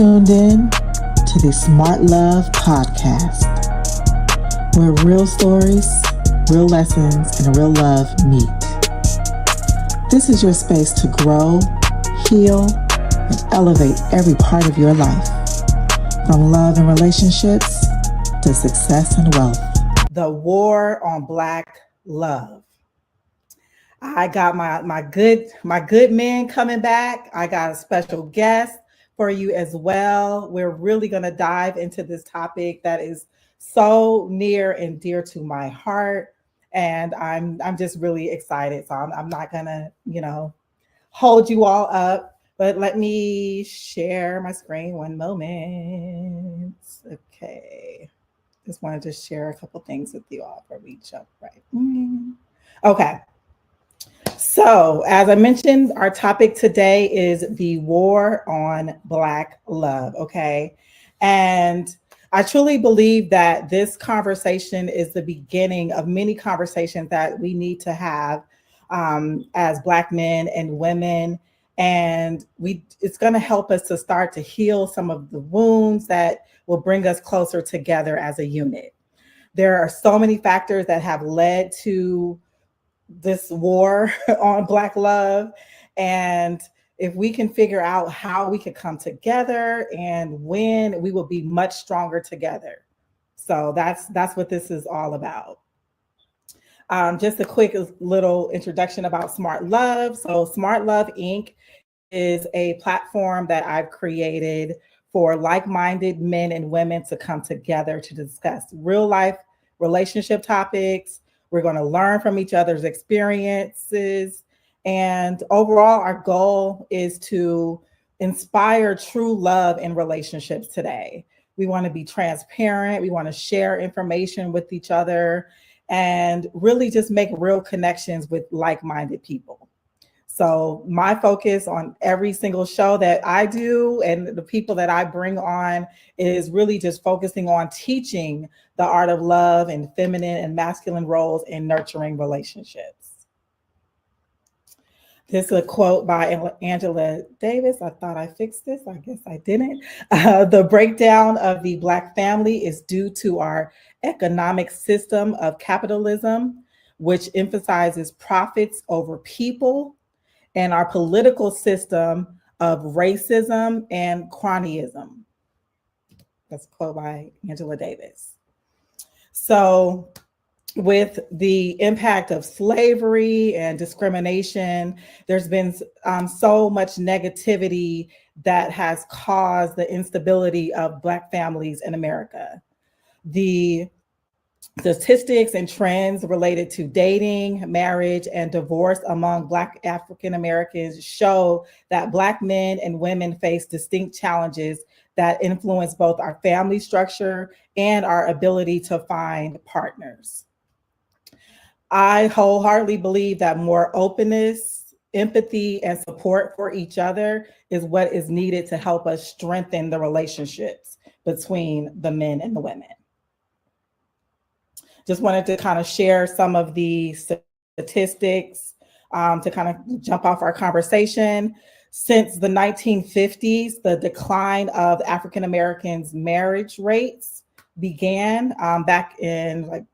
tuned in to the Smart Love Podcast, where real stories, real lessons, and real love meet. This is your space to grow, heal, and elevate every part of your life, from love and relationships to success and wealth. The war on Black love. I got my good men coming back. I got a special guest for you as well. We're really going to dive into this topic that is so near and dear to my heart, and I'm just really excited. So I'm not gonna hold you all up, but let me share my screen one moment. Okay, just wanted to share a couple things with you all before we jump right in. Okay. So, as I mentioned, our topic today is the war on Black love. Okay. And I truly believe that this conversation is the beginning of many conversations that we need to have as Black men and women. And it's going to help us to start to heal some of the wounds that will bring us closer together as a unit. There are so many factors that have led to this war on Black love, and if we can figure out how we could come together and win, we will be much stronger together. So that's what this is all about. Just a quick little introduction about Smart Love. So Smart Love Inc. is a platform that I've created for like-minded men and women to come together to discuss real life relationship topics. We're going to learn from each other's experiences. And overall, our goal is to inspire true love in relationships today. We want to be transparent. We want to share information with each other and really just make real connections with like-minded people. So my focus on every single show that I do and the people that I bring on is really just focusing on teaching the art of love and feminine and masculine roles in nurturing relationships. This is a quote by Angela Davis. I thought I fixed this. I guess I didn't. The breakdown of the Black family is due to our economic system of capitalism, which emphasizes profits over people, and our political system of racism and cronyism. That's a quote by Angela Davis. So with the impact of slavery and discrimination, there's been so much negativity that has caused the instability of Black families in America. The statistics and trends related to dating, marriage, and divorce among Black African Americans show that Black men and women face distinct challenges that influence both our family structure and our ability to find partners. I wholeheartedly believe that more openness, empathy, and support for each other is what is needed to help us strengthen the relationships between the men and the women. Just wanted to kind of share some of the statistics to kind of jump off our conversation. Since the 1950s, the decline of African Americans' marriage rates began back in like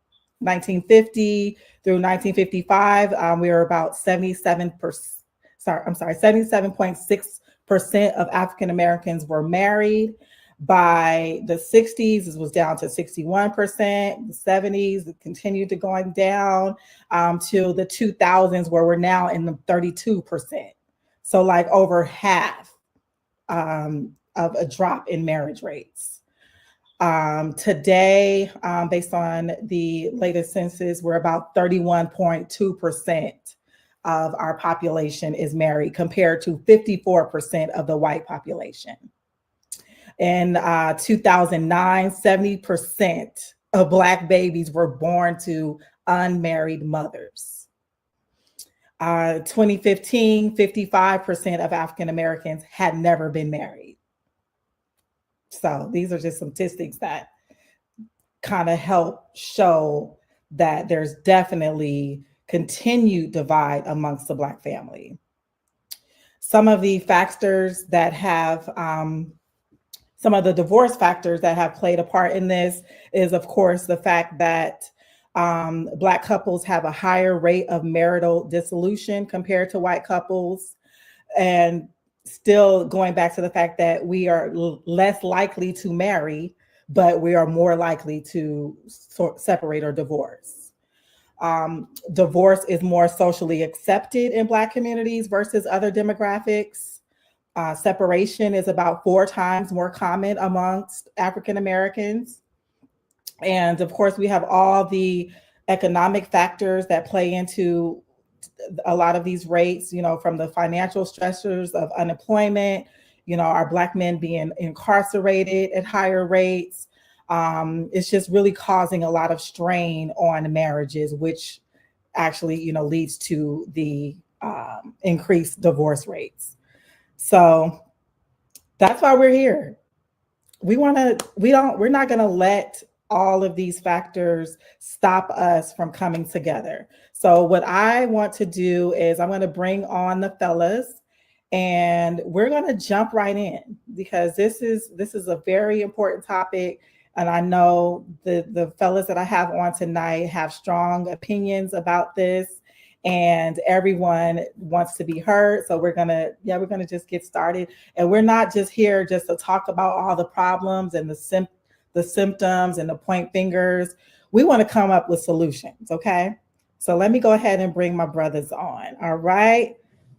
1950 through 1955. We were about 77.6% of African Americans were married. By the 60s, it was down to 61%. The 70s, it continued to going down to the 2000s, where we're now in the 32%. So like over half of a drop in marriage rates. Today, based on the latest census, we're about 31.2% of our population is married, compared to 54% of the white population. In 2009, 70% of Black babies were born to unmarried mothers. 2015, 55% of African Americans had never been married. So these are just some statistics that kind of help show that there's definitely continued divide amongst the Black family. Some of the factors that have Some of the divorce factors that have played a part in this is, of course, the fact that Black couples have a higher rate of marital dissolution compared to white couples. And still going back to the fact that we are less likely to marry, but we are more likely to separate or divorce. Divorce is more socially accepted in Black communities versus other demographics. Separation is about 4 times more common amongst African Americans. And of course, we have all the economic factors that play into a lot of these rates, from the financial stressors of unemployment, our Black men being incarcerated at higher rates. It's just really causing a lot of strain on marriages, which actually, leads to the increased divorce rates. So that's why we're here. We're not going to let all of these factors stop us from coming together. So what I want to do is I'm going to bring on the fellas, and we're going to jump right in because this is a very important topic. And I know the fellas that I have on tonight have strong opinions about this, and everyone wants to be heard. So we're gonna just get started. And we're not just here just to talk about all the problems and the symptoms and the point fingers. We want to come up with solutions. Okay. So let me go ahead and bring my brothers on. All right.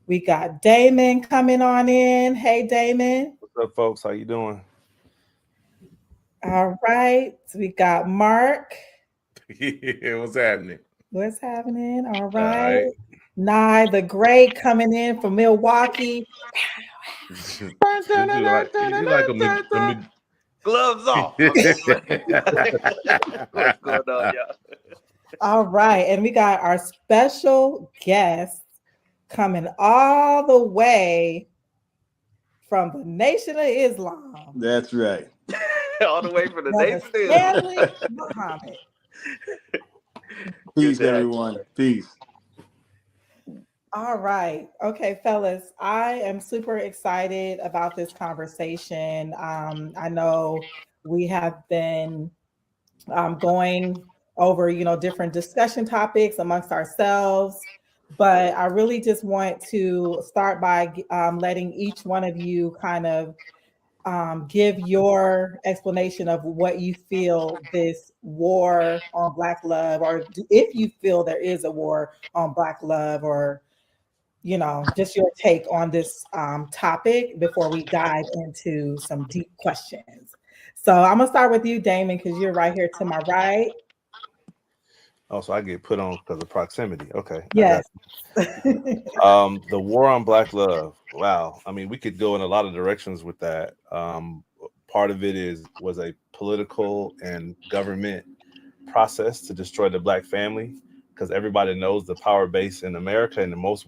We got Damon coming on in. Hey, Damon. What's up, folks? How you doing? All right. We got Mark. Yeah, what's happening? What's happening? All right. Nye the Great coming in from Milwaukee. You like gloves off. What's going on, y'all? All right. And we got our special guest coming all the way from the Nation of Islam. That's right. All the way from the Nation of Stanley Muhammad. Peace, everyone. Peace. All right. Okay, fellas, I am super excited about this conversation. I know we have been going over, different discussion topics amongst ourselves, but I really just want to start by letting each one of you kind of give your explanation of what you feel this war on Black love, or if you feel there is a war on Black love, or just your take on this topic before we dive into some deep questions. So I'm gonna start with you, Damon, because you're right here to my right. Oh, so I get put on because of proximity. Okay. Yes. The war on Black love. Wow. I mean, we could go in a lot of directions with that. Part of it was a political and government process to destroy the Black family, because everybody knows the power base in America and in most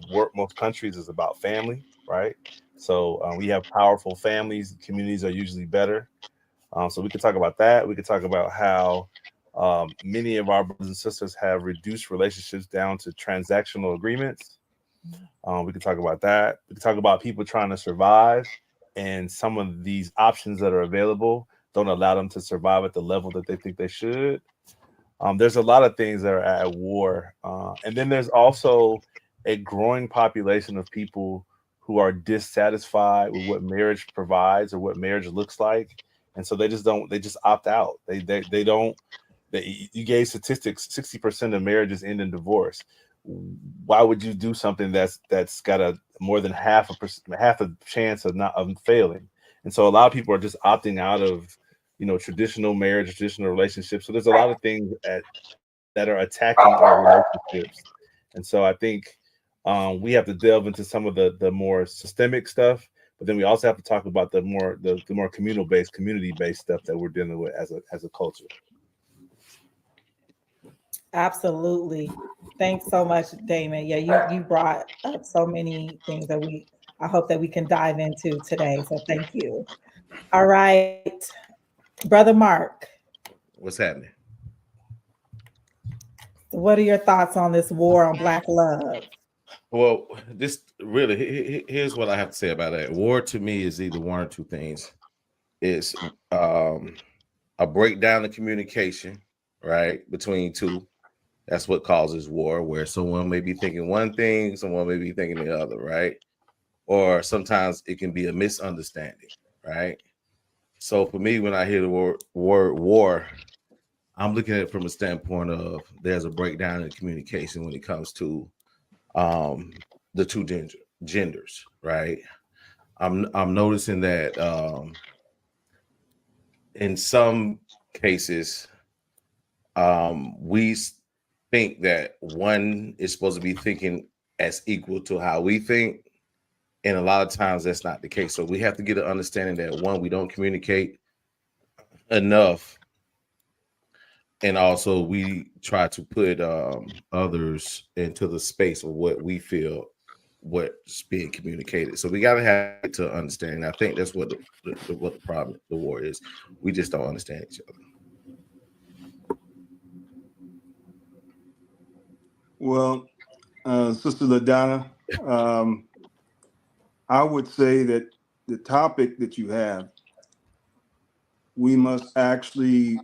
countries is about family, right? So we have powerful families. Communities are usually better. So we could talk about that. We could talk about how many of our brothers and sisters have reduced relationships down to transactional agreements. We could talk about that. We could talk about people trying to survive, and some of these options that are available don't allow them to survive at the level that they think they should. There's a lot of things that are at war. And then there's also a growing population of people who are dissatisfied with what marriage provides or what marriage looks like. And so they just opt out. You gave statistics, 60% of marriages end in divorce. Why would you do something that's got a more than half a chance of failing? And so a lot of people are just opting out of, traditional marriage, traditional relationships. So there's a lot of things that are attacking our relationships. And so I think we have to delve into some of the more systemic stuff, but then we also have to talk about the more community-based stuff that we're dealing with as a culture. Absolutely. Thanks so much, Damon. Yeah, you brought up so many things that I hope that we can dive into today. So thank you. All right, Brother Mark. What's happening? What are your thoughts on this war on Black love? Well, this really, here's what I have to say about that. War to me is either one or two things. it's a breakdown in communication, right, between two. That's what causes war, where someone may be thinking one thing, someone may be thinking the other, right? Or sometimes it can be a misunderstanding, right? So for me, when I hear the word war, I'm looking at it from a standpoint of there's a breakdown in communication when it comes to the two genders, right? I'm noticing that in some cases, we think that one is supposed to be thinking as equal to how we think, and a lot of times that's not the case. So we have to get an understanding that one, we don't communicate enough, and also we try to put others into the space of what we feel what's being communicated. So we got to have it to understand. I think that's what the problem, the war is. We just don't understand each other. Well, Sister LaDonna, I would say that the topic that you have, we must actually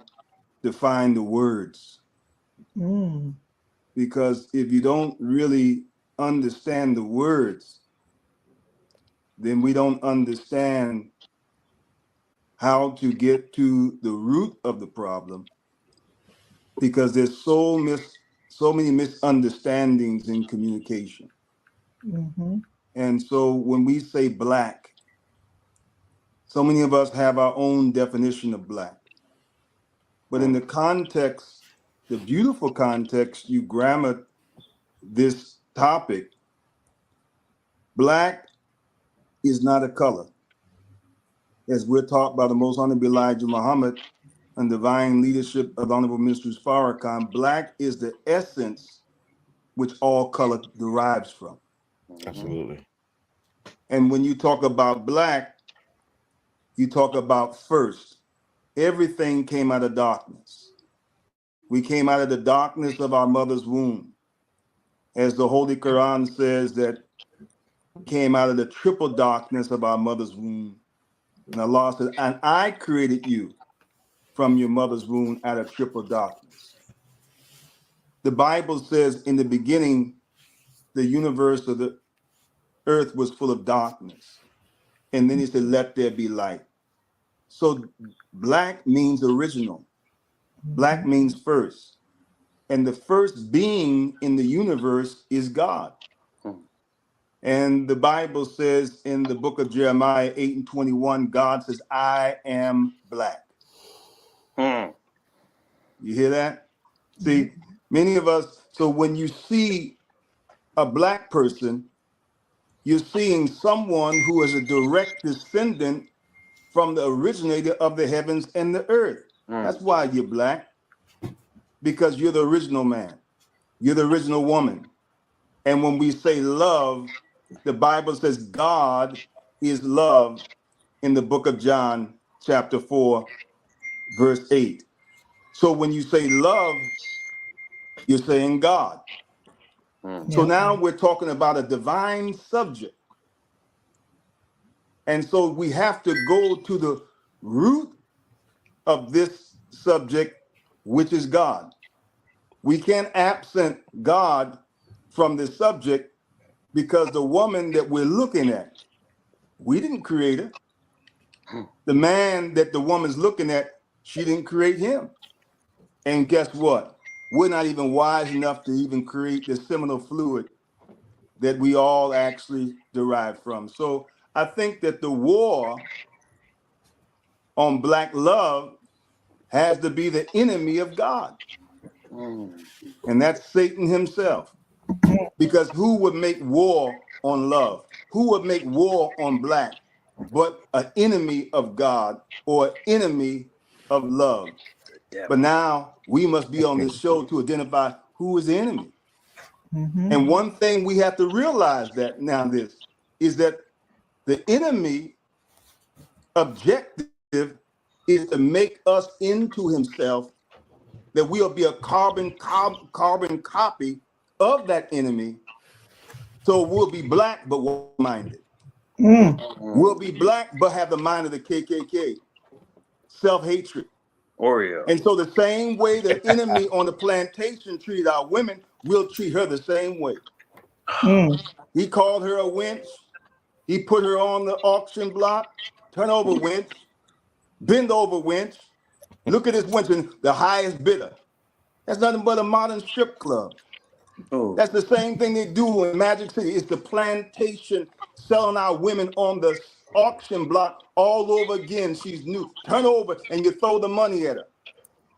define the words. Because if you don't really understand the words, then we don't understand how to get to the root of the problem, because there's so many misunderstandings in communication. And so when we say Black, so many of us have our own definition of Black. But in the context, the beautiful context you grammar this topic, Black is not a color. As we're taught by the Most Honorable Elijah Muhammad and divine leadership of Honorable Minister Farrakhan, Black is the essence which all color derives from. Absolutely. And when you talk about Black, you talk about first. Everything came out of darkness. We came out of the darkness of our mother's womb. As the Holy Quran says, that we came out of the triple darkness of our mother's womb. And Allah said, and I created you from your mother's womb out of triple darkness. The Bible says in the beginning, the universe of the earth was full of darkness. And then he said, let there be light. So Black means original. Black means first. And the first being in the universe is God. And the Bible says in the book of Jeremiah 8:21, God says, I am Black. You hear that? See, many of us, so when you see a Black person, you're seeing someone who is a direct descendant from the originator of the heavens and the earth. That's why you're Black, because you're the original man. You're the original woman. And when we say love, the Bible says God is love in the book of John, chapter 4, verse 8. So when you say love, you're saying God. So now we're talking about a divine subject. And so we have to go to the root of this subject, which is God. We can't absent God from this subject, because the woman that we're looking at, we didn't create her. The man that the woman's looking at, she didn't create him. And guess what? We're not even wise enough to even create the seminal fluid that we all actually derive from. So I think that the war on Black love has to be the enemy of God. And that's Satan himself. Because who would make war on love? Who would make war on Black but an enemy of God or enemy of love? But now we must be on this show to identify who is the enemy. And one thing we have to realize that now this is that the enemy objective is to make us into himself, that we'll be a carbon copy of that enemy. So we'll be Black but war-minded. We'll be Black but have the mind of the KKK. self-hatred. Oreo. And so the same way the enemy on the plantation treated our women, we'll treat her the same way. He called her a wench. He put her on the auction block. Turn over, wench. Bend over, wench. Look at this wench, and the highest bidder. That's nothing but a modern strip club. Oh. That's the same thing they do in Magic City. It's the plantation selling our women on the auction block all over again. She's new. Turn over and you throw the money at her.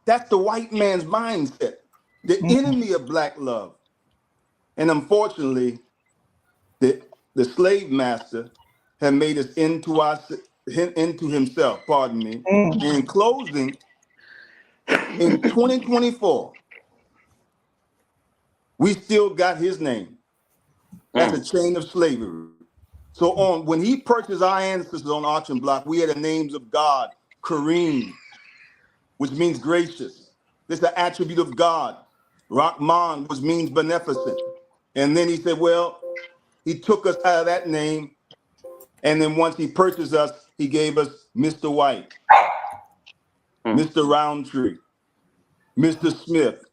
That's the white man's mindset, the enemy of black love. And unfortunately, the slave master had made us into himself, pardon me. And in closing, in 2024, we still got his name. That's a chain of slavery. So when he purchased our ancestors on auction block, we had the names of God, Kareem, which means gracious. This is the attribute of God. Rahman, which means beneficent. And then he said, well, he took us out of that name. And then once he purchased us, he gave us Mr. White, Mr. Roundtree, Mr. Smith.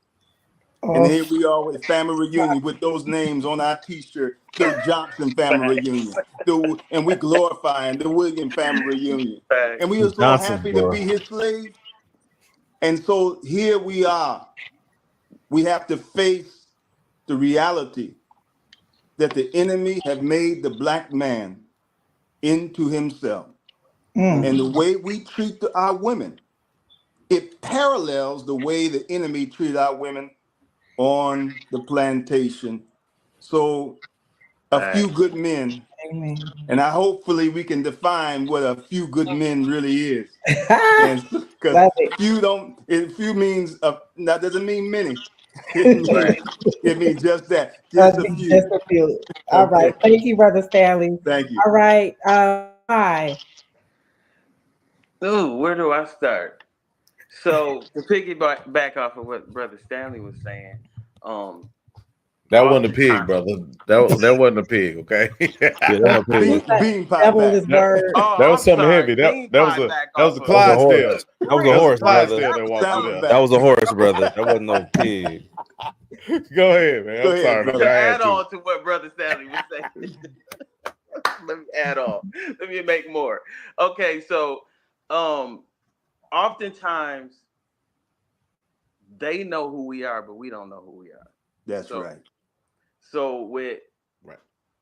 And here we are with family reunion with those names on our t-shirt, the Johnson family reunion. And we glorifying the William family reunion. And we are so happy to be his slave. And so here we are. We have to face the reality that the enemy have made the black man into himself. And the way we treat our women, it parallels the way the enemy treated our women on the plantation. So a few good men, and hopefully we can define what a few good men really is. And because few means that doesn't mean many. It means just that, just a few. Just a few. All right. Thank you, Brother Stanley. Thank you. All right. Hi. Ooh, where do I start? So to piggyback off of what Brother Stanley was saying, that wasn't a pig, brother. That wasn't a pig, okay? Bean pie back. That was something heavy. That was a Clydesdale. That was a horse, brother. That was a horse, brother. That wasn't no pig. Go ahead, man. I'm sorry. Brother. To add on to what Brother Stanley was saying. Let me add on. Let me make more. Okay, so oftentimes they know who we are, but we don't know who we are. That's right. So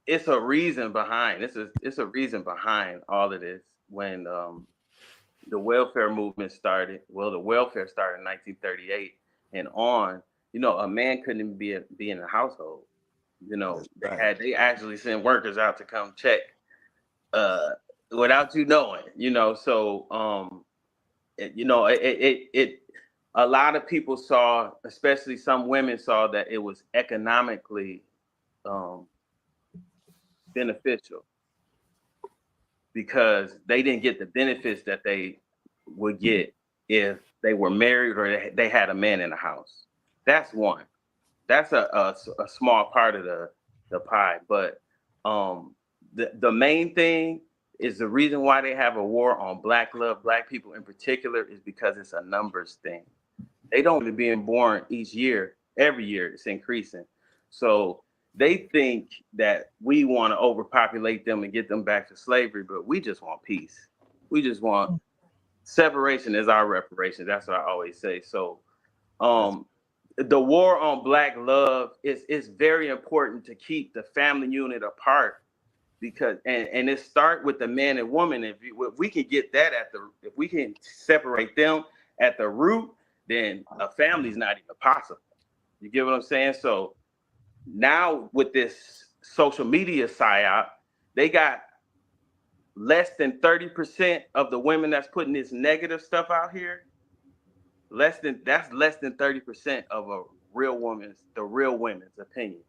it's a reason behind it's a reason behind all of this. When the welfare movement started, the welfare started in 1938 and on. A man couldn't be in a household. They actually sent workers out to come check without you knowing. So it a lot of people saw, especially some women saw, that it was economically beneficial because they didn't get the benefits that they would get if they were married or they had a man in the house. That's one. That's a small part of the pie. But the main thing is the reason why they have a war on black love, black people in particular, is because it's a numbers thing. They don't be being born each year, every year it's increasing. So they think that we want to overpopulate them and get them back to slavery, but we just want peace. We just want separation is our reparation. That's what I always say. So the war on black love is very important to keep the family unit apart, because and it start with the man and woman. If we can get that if we can separate them at the root, then a family's not even possible. You get what I'm saying? So now with this social media psyop, they got less than 30% of the women that's putting this negative stuff out here. Less than 30% of the real women's opinion.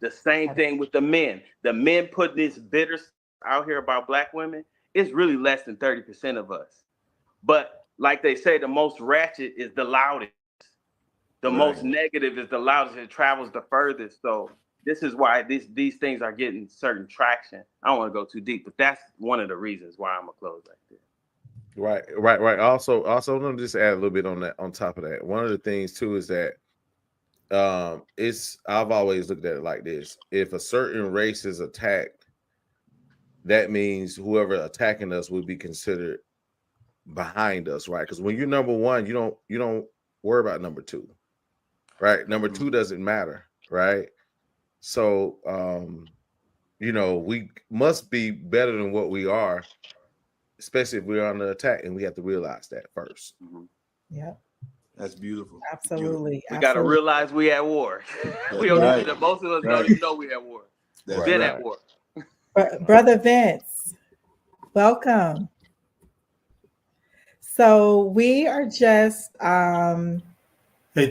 The same thing with the men. The men put this bitter stuff out here about black women. It's really less than 30% of us. But like they say, the most ratchet is the loudest. The most negative is the loudest. It travels the furthest. So this is why these things are getting certain traction. I don't want to go too deep, but that's one of the reasons why I'm gonna close like this. Right. Also, let me just add a little bit on that. On top of that, one of the things too is that I've always looked at it like this: if a certain race is attacked, that means whoever attacking us would be considered behind us, right? Because when you're number one, you don't worry about number two, right? Number two doesn't matter, right? So we must be better than what we are, especially if we're under attack, and we have to realize that first. Yeah, That's beautiful. absolutely. We got to realize we at war. We don't right. most of us don't even know we at war. That's Been right. at war. Brother Vince, welcome. So we are just Hey,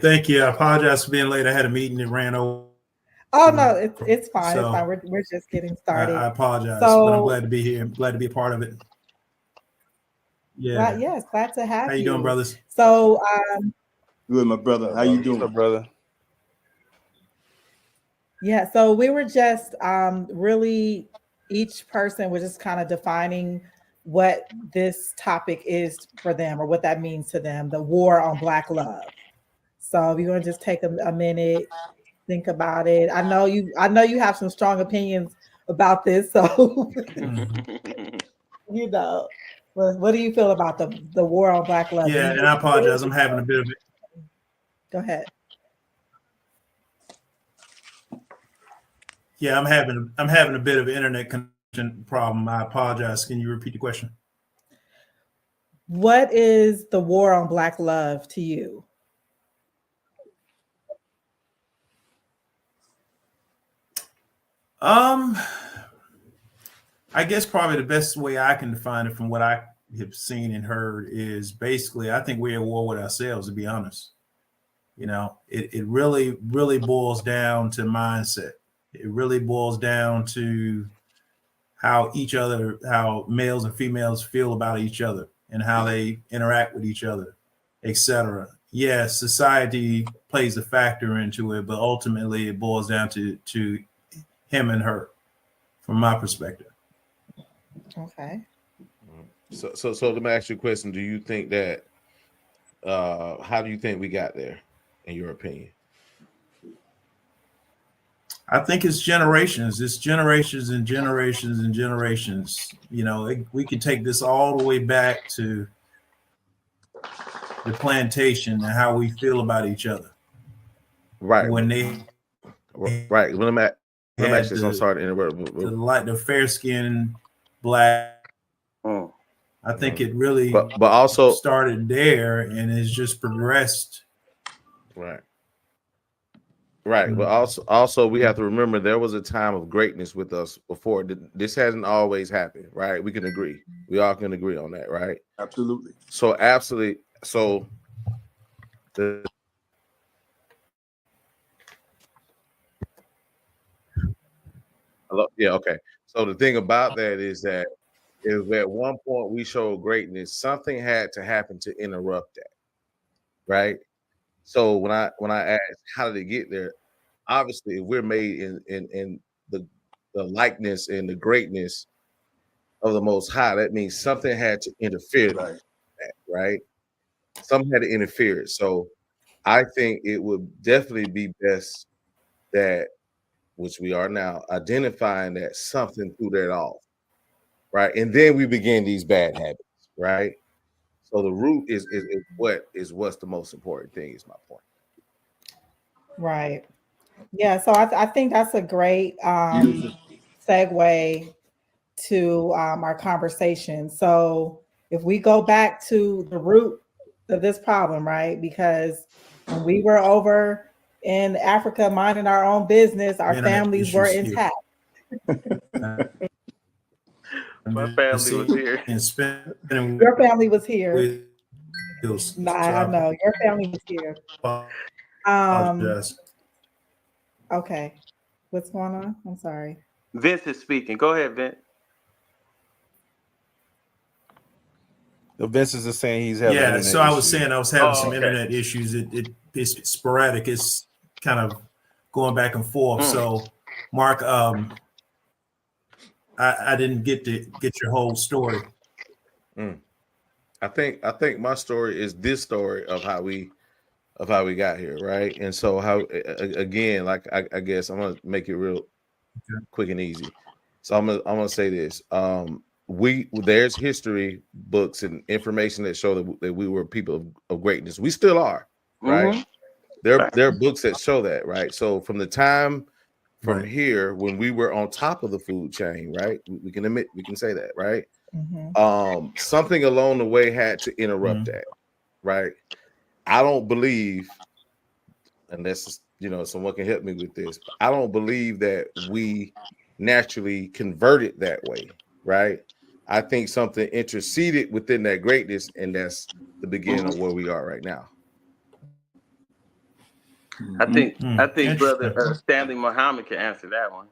thank you. I apologize for being late. I had a meeting that ran over. oh no, it's fine. So, it's fine. We're just getting started. I apologize, So, but I'm glad to be here. I'm glad to be a part of it. Yeah. yes, glad to have you. How you doing, brothers? So Good, my brother. How you doing? What's up, brother? yeah, so we were just really each person was just kind of defining what this topic is for them or what that means to them, the war on Black love. So if you're gonna just take a minute, think about it. I know you have some strong opinions about this, so what do you feel about the war on Black love? Yeah, and I apologize. I'm having a bit of it. Go ahead. Yeah, I'm having a bit of an internet connection problem. I apologize. Can you repeat the question? What is the war on Black love to you? I guess probably the best way I can define it from what I have seen and heard is basically I think we're at war with ourselves, to be honest. It really, really boils down to mindset. It really boils down to how males and females feel about each other and how they interact with each other, etc. Yes, society plays a factor into it, but ultimately it boils down to him and her, from my perspective. Okay. So let me ask you a question. Do you think that how do you think we got there, in your opinion? I think it's generations. It's generations and generations and generations. We could take this all the way back to the plantation and how we feel about each other. Right. When they right. When I'm actually, I'm sorry to interrupt. The fair-skinned Black. I think it really but also started there and has just progressed. Right. But also we have to remember there was a time of greatness with us before. This hasn't always happened, right? We can agree. We all can agree on that, right? Absolutely. So absolutely. So yeah, okay. So the thing about that is that if at one point we showed greatness, something had to happen to interrupt that, right? So when I asked how did it get there, obviously if we're made in the likeness and the greatness of the Most High, that means something had to interfere, right? Something had to interfere. So I think it would definitely be best that, which we are now, identifying that something threw that off, right? And then we begin these bad habits, right? So the root is what's the most important thing, is my point. Right. Yeah. So I think that's a great segue to our conversation. So if we go back to the root of this problem, right? Because when we were over in Africa minding our own business, our families were intact. My family was here. Your family was here. Nah, I know your family was here. Okay, what's going on? I'm sorry. Vince is speaking. Go ahead, Vince. Vince is just saying he's having. Yeah, so I was saying I was having some internet issues. It's sporadic. It's kind of going back and forth. So, Mark, I didn't get your whole story. I I think my story is this story of how we got here, right? And so how again, like I guess I'm gonna make it real quick and easy. So I'm gonna say this. There's history books and information that show that we were people of greatness. We still are, right? There are books that show that, right? So from the time from here when we were on top of the food chain, right? We can say that, right? Something along the way had to interrupt that, right? I don't believe, unless someone can help me with this, but I don't believe that we naturally converted that way, right? I think something interceded within that greatness, and that's the beginning of where we are right now. I think brother Stanley Muhammad can answer that one,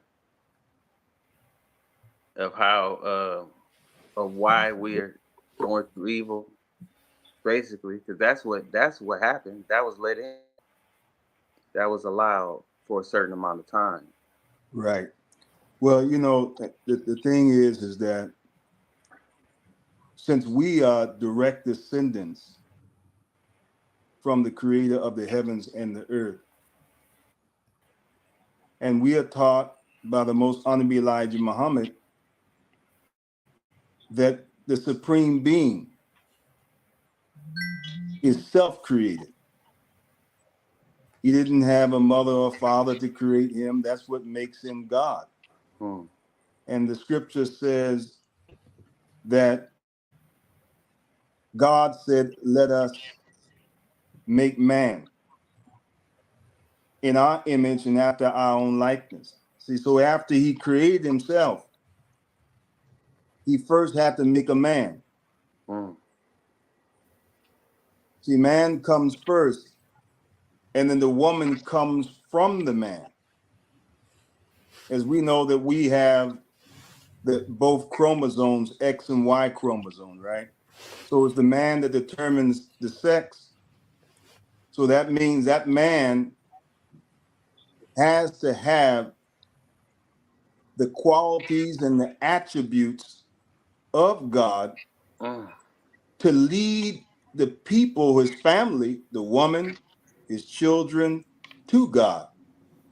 of how of why we're going through evil, basically, because that's what happened. That was let in. That was allowed for a certain amount of time. Right. Well, the thing is that since we are direct descendants from the creator of the heavens and the earth, and we are taught by the most honorable Elijah Muhammad that the supreme being is self-created. He didn't have a mother or father to create him. That's what makes him God. And the scripture says that God said, let us make man in our image and after our own likeness. See, so after he created himself, he first had to make a man. See, man comes first, and then the woman comes from the man. As we know that we have both chromosomes, X and Y chromosome, right? So it's the man that determines the sex. So that means that man has to have the qualities and the attributes of God to lead the people, his family, the woman, his children, to God.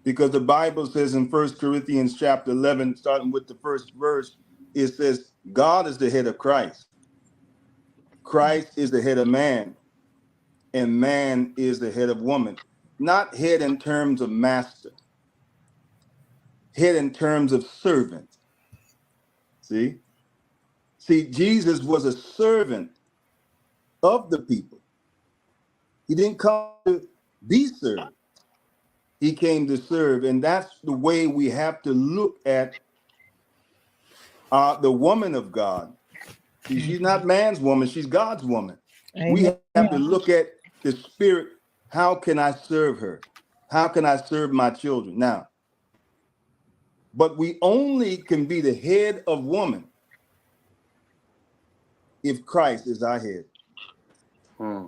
Because the Bible says in 1 Corinthians chapter 11, starting with the first verse, it says, God is the head of Christ. Christ is the head of man, and man is the head of woman. Not head in terms of master, head in terms of servant. See, Jesus was a servant of the people. He didn't come to be served. He came to serve. And that's the way we have to look at the woman of God. See, she's not man's woman, she's God's woman. Amen. We have to look at the spirit. How can I serve her? How can I serve my children? Now, but we only can be the head of woman if Christ is our head,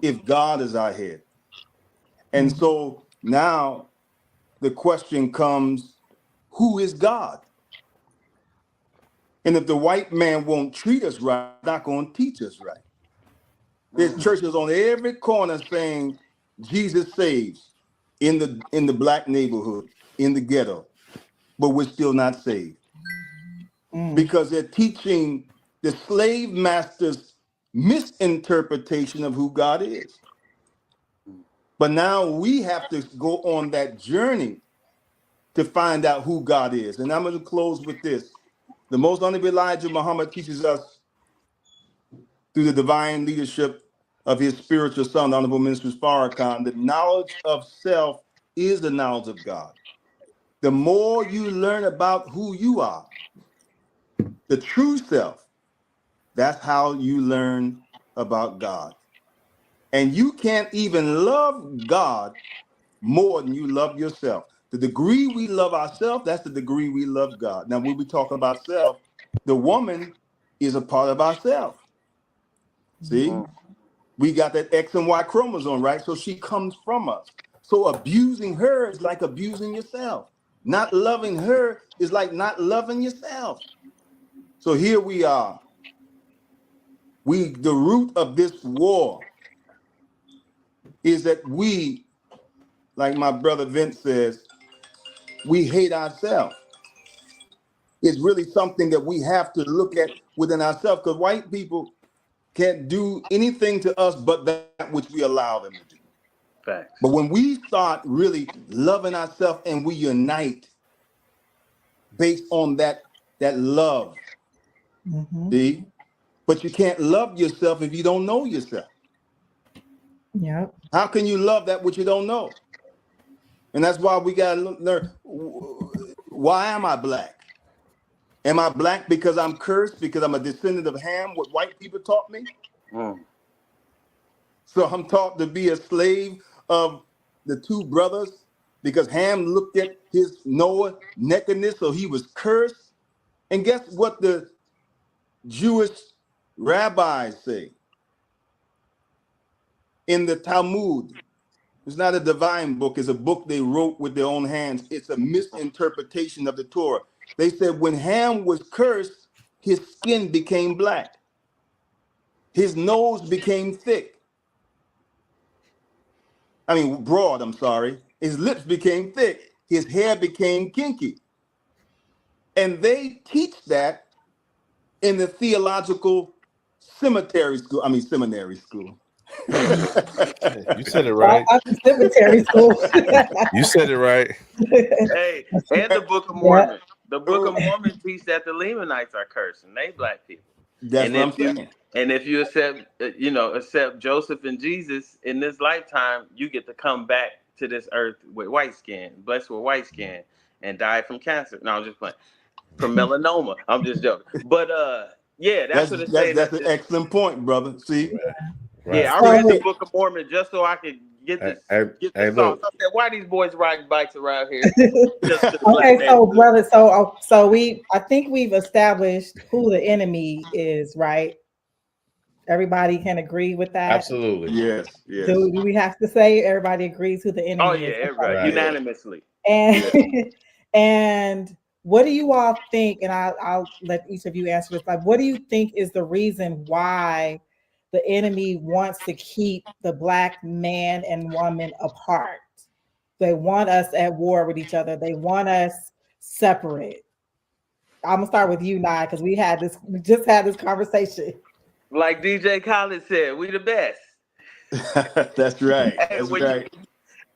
if God is our head. And so now the question comes, who is God? And if the white man won't treat us right, not going to teach us right. There's churches on every corner saying Jesus saves in the black neighborhood, in the ghetto, but we're still not saved. Because they're teaching the slave master's misinterpretation of who God is. But now we have to go on that journey to find out who God is. And I'm going to close with this. The most honorable Elijah Muhammad teaches us through the divine leadership of his spiritual son, the Honorable Minister Farrakhan, that knowledge of self is the knowledge of God. The more you learn about who you are, the true self, that's how you learn about God. And you can't even love God more than you love yourself. The degree we love ourselves, that's the degree we love God. Now, when we talk about self, the woman is a part of ourself. See, we got that X and Y chromosome, right? So she comes from us. So abusing her is like abusing yourself. Not loving her is like not loving yourself. So here we are, The root of this war is that we, like my brother Vince says, we hate ourselves. It's really something that we have to look at within ourselves, because white people can't do anything to us but that which we allow them to do. Facts. But when we start really loving ourselves and we unite based on that love, see? But you can't love yourself if you don't know yourself. Yep. How can you love that which you don't know? And that's why we got to learn, why am I black? Am I black because I'm cursed, because I'm a descendant of Ham, what white people taught me? So I'm taught to be a slave of the two brothers because Ham looked at his Noah nakedness, so he was cursed. And guess what the Jewish rabbis say in the Talmud? It's not a divine book. It's a book they wrote with their own hands. It's a misinterpretation of the Torah. They said when Ham was cursed, his skin became black. His nose became thick. I mean, broad, I'm sorry. His lips became thick. His hair became kinky. And they teach that in the theological seminary school. You said it right. Cemetery school. You said it right. Hey, and the Book of Mormon. The Book of Mormon teaches that the Lamanites are cursed and they black people. That's what I'm saying. And if you accept Joseph and Jesus in this lifetime, you get to come back to this earth with white skin, blessed with white skin, and die from cancer. No, I'm just playing. From melanoma. I'm just joking. But yeah, that's what it's saying. That's an excellent point, brother. See? Right. Yeah, I read the Book of Mormon just so I could get this. Get this sauce. I said, why these boys riding bikes around here? Okay, so brother, I think we've established who the enemy is, right? Everybody can agree with that. Absolutely. Yes. Do we have to say everybody agrees who the enemy is? Oh yeah, everybody unanimously. And and what do you all think? And I'll let each of you answer this. Like, what do you think is the reason why the enemy wants to keep the black man and woman apart? They want us at war with each other. They want us separate. I'm gonna start with you, Nye, because we just had this conversation. Like DJ Khaled said, we the best. That's right.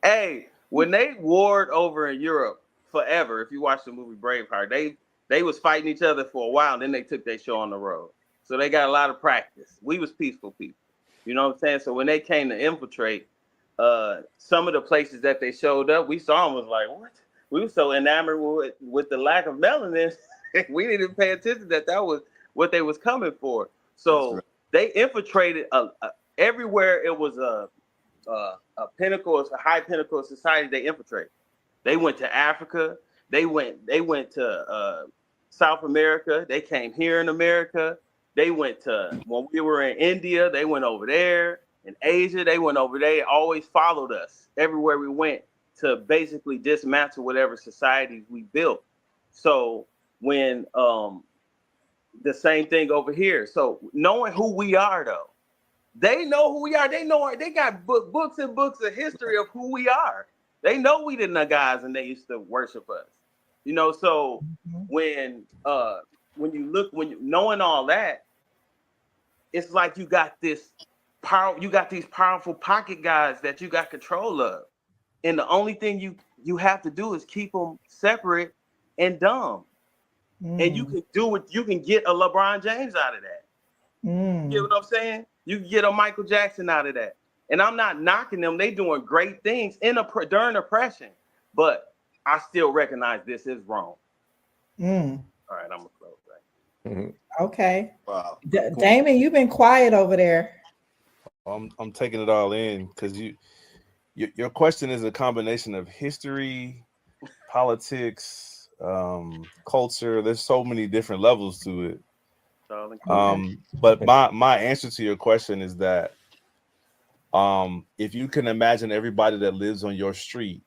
Hey, when they warred over in Europe forever, if you watch the movie Braveheart, they was fighting each other for a while, and then they took their show on the road. So they got a lot of practice. We was peaceful people. You know what I'm saying? So when they came to infiltrate, some of the places that they showed up, we saw them was like, what? We were so enamored with the lack of melanin, we didn't pay attention that was what they was coming for. So they infiltrated everywhere. It was a pinnacle, a high pinnacle of society. They infiltrated. They went to Africa. They went to South America. They came here in America. They went to, when we were in India, they went over there. In Asia, they went over there. They always followed us everywhere we went to basically dismantle whatever societies we built. So when the same thing over here. So knowing who we are, though, they know who we are. They got books and books of history of who we are. They know we the guys and they used to worship us. You know, so when knowing all that, it's like you got this power. You got these powerful pocket guys that you got control of, and the only thing you have to do is keep them separate and dumb. And you can you can get a LeBron James out of that. You get what I'm saying? You can get a Michael Jackson out of that. And I'm not knocking them. They doing great things during oppression. But I still recognize this is wrong. All right, I'm going to close that. Okay. Wow. Damon, you've been quiet over there. I'm taking it all in because your question is a combination of history, politics, culture. There's so many different levels to it. But my answer to your question is that if you can imagine everybody that lives on your street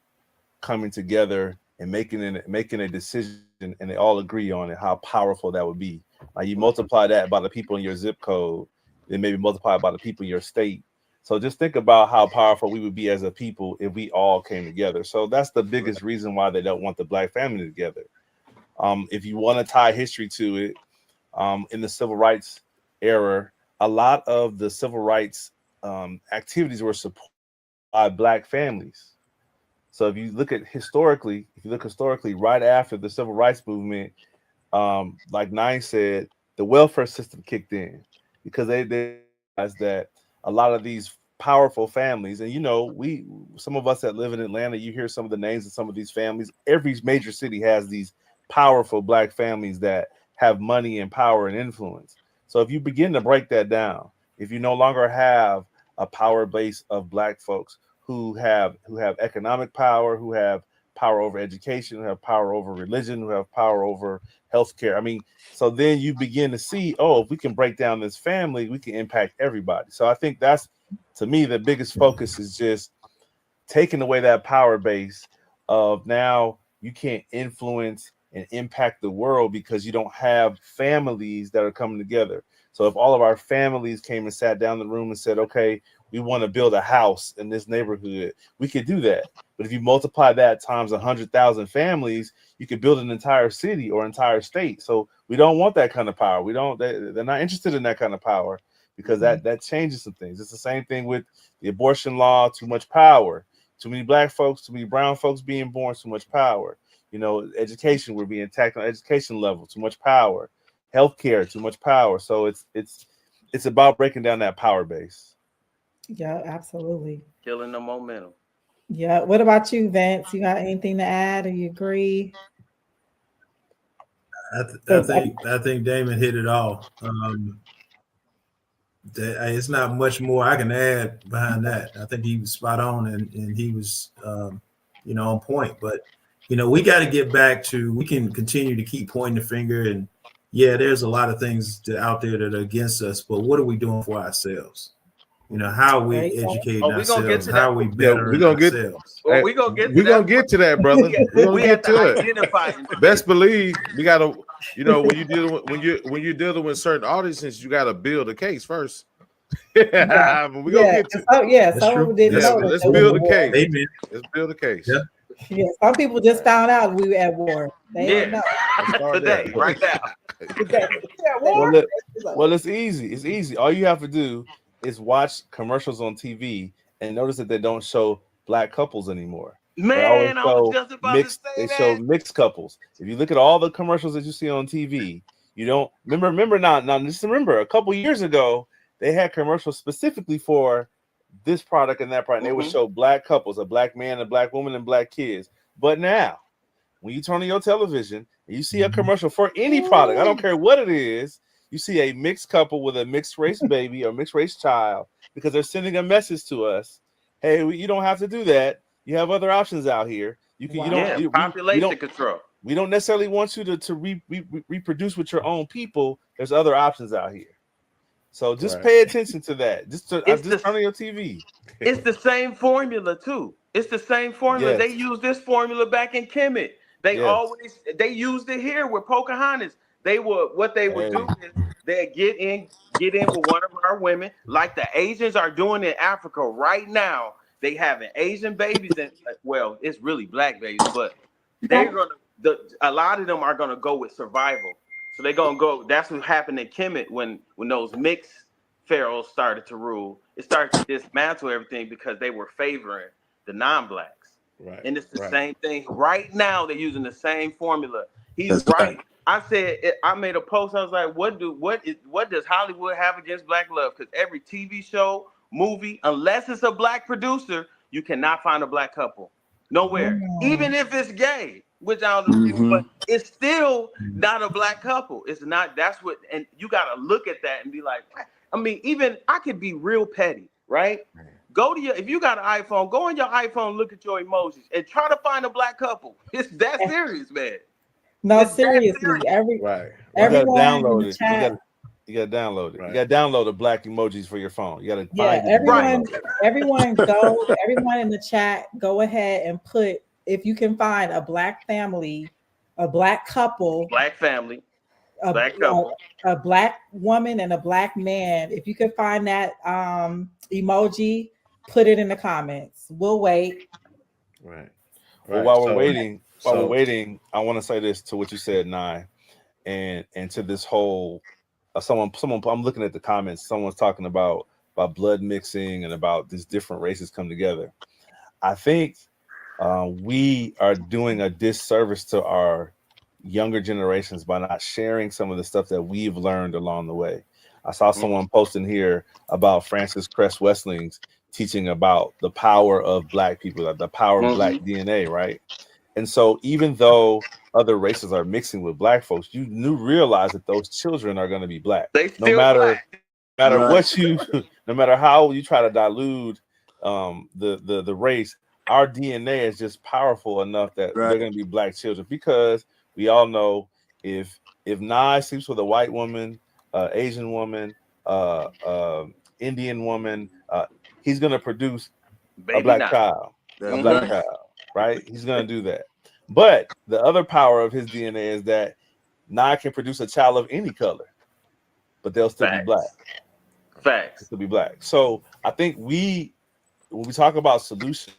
coming together and making a decision and they all agree on it, how powerful that would be. Like you multiply that by the people in your zip code, then maybe multiplied by the people in your state. So just think about how powerful we would be as a people if we all came together. So that's the biggest reason why they don't want the black family together. If you want to tie history to it, in the civil rights era, a lot of the civil rights activities were supported by black families. So if you look historically, right after the civil rights movement, like Nine said, the welfare system kicked in because they realized that a lot of these powerful families, and some of us that live in Atlanta, you hear some of the names of some of these families. Every major city has these powerful black families that have money and power and influence. So if you begin to break that down, if you no longer have a power base of black folks who have economic power, who have power over education, who have power over religion, who have power over healthcare. I mean, so then you begin to see, if we can break down this family, we can impact everybody. So I think that's, to me, the biggest focus is just taking away that power base of now you can't influence and impact the world because you don't have families that are coming together. So if all of our families came and sat down in the room and said, okay, we want to build a house in this neighborhood, we could do that. But if you multiply that times 100,000 families, you could build an entire city or entire state. So we don't want that kind of power. They're not interested in that kind of power because that changes some things. It's the same thing with the abortion law, too much power, too many black folks, too many brown folks being born, too much power. Education, we're being attacked on education level, too much power. Healthcare, too much power. So it's about breaking down that power base. Yeah, absolutely. Killing the momentum. Yeah. What about you, Vince? You got anything to add, or you agree? I think Damon hit it all. It's not much more I can add behind that. I think he was spot on, and he was on point. But we got to get back to, we can continue to keep pointing the finger, and there's a lot of things out there that are against us, but what are we doing for ourselves? How are we educating ourselves? How are we bettering ourselves? Well, we're gonna get to that, brother. We're gonna get to it. Best believe we gotta, when you're dealing with certain audiences, you gotta build a case first. We're gonna get to let's build a case. Amen. Let's build a case. Yeah. Yeah, some people just found out we were at war. They don't know. Today, right now. Well, it's easy. It's easy. All you have to do is watch commercials on TV and notice that they don't show black couples anymore. Man, I was just about to say that. They show mixed couples. If you look at all the commercials that you see on TV, you don't remember now. Just remember, a couple years ago, they had commercials specifically for this product and that product, and they would show black couples, a black man, a black woman, and black kids. But now, when you turn on your television and you see a commercial for any product, I don't care what it is, you see a mixed couple with a mixed race baby or mixed race child, because they're sending a message to us. Hey, you don't have to do that. You have other options out here. You can. Population control. We don't necessarily want you to reproduce with your own people. There's other options out here. So just pay attention to that. Just turn on your TV. It's the same formula too. It's the same formula. Yes. They used this formula back in Kemet. They used it here with Pocahontas. What they would do is they'd get in with one of our women, like the Asians are doing in Africa right now. They having Asian babies, and it's really black babies, but a lot of them are gonna go with survival. So they're gonna go. That's what happened in Kemet when those mixed pharaohs started to rule. It started to dismantle everything because they were favoring the non-blacks. Right. And it's the same thing right now. They're using the same formula. He's right. I said, I made a post. I was like, what does Hollywood have against black love? Because every TV show, movie, unless it's a black producer, you cannot find a black couple nowhere. Even if it's gay, which I don't know, but it's still not a black couple. It's not. That's what, and you got to look at that and be like, I mean, even I could be real petty, right? Go to if you got an iPhone, go on your iPhone, look at your emojis, and try to find a black couple. It's that serious, man. No, seriously. Everyone download it. Chat, you gotta download it. You gotta download the black emojis for your phone. You gotta find everyone in the chat, go ahead and put, if you can find a black family, a black couple, black family, Black couple. a black woman and a black man. If you could find that emoji, put it in the comments. We'll wait. Right. Well, Right. while we're So, waiting, so I want to say this to what you said, Nye, and to this whole someone. I'm looking at the comments. Someone's talking about blood mixing and about these different races come together. I think we are doing a disservice to our younger generations by not sharing some of the stuff that we've learned along the way. I saw someone posting here about Francis Cress Westling's teaching about the power of Black people, the power of Black DNA, right? And so even though other races are mixing with Black folks, you realize that those children are going to be Black. They No still matter Black. what you, no matter how you try to dilute the race, our DNA is just powerful enough that they're going to be Black children, because we all know if Nye sleeps with a white woman, Asian woman, Indian woman, he's going to produce a Black child, right? He's going to do that. But the other power of his DNA is that Nye can produce a child of any color, but they'll still be Black. Facts. Still be Black. So I think when we talk about solutions,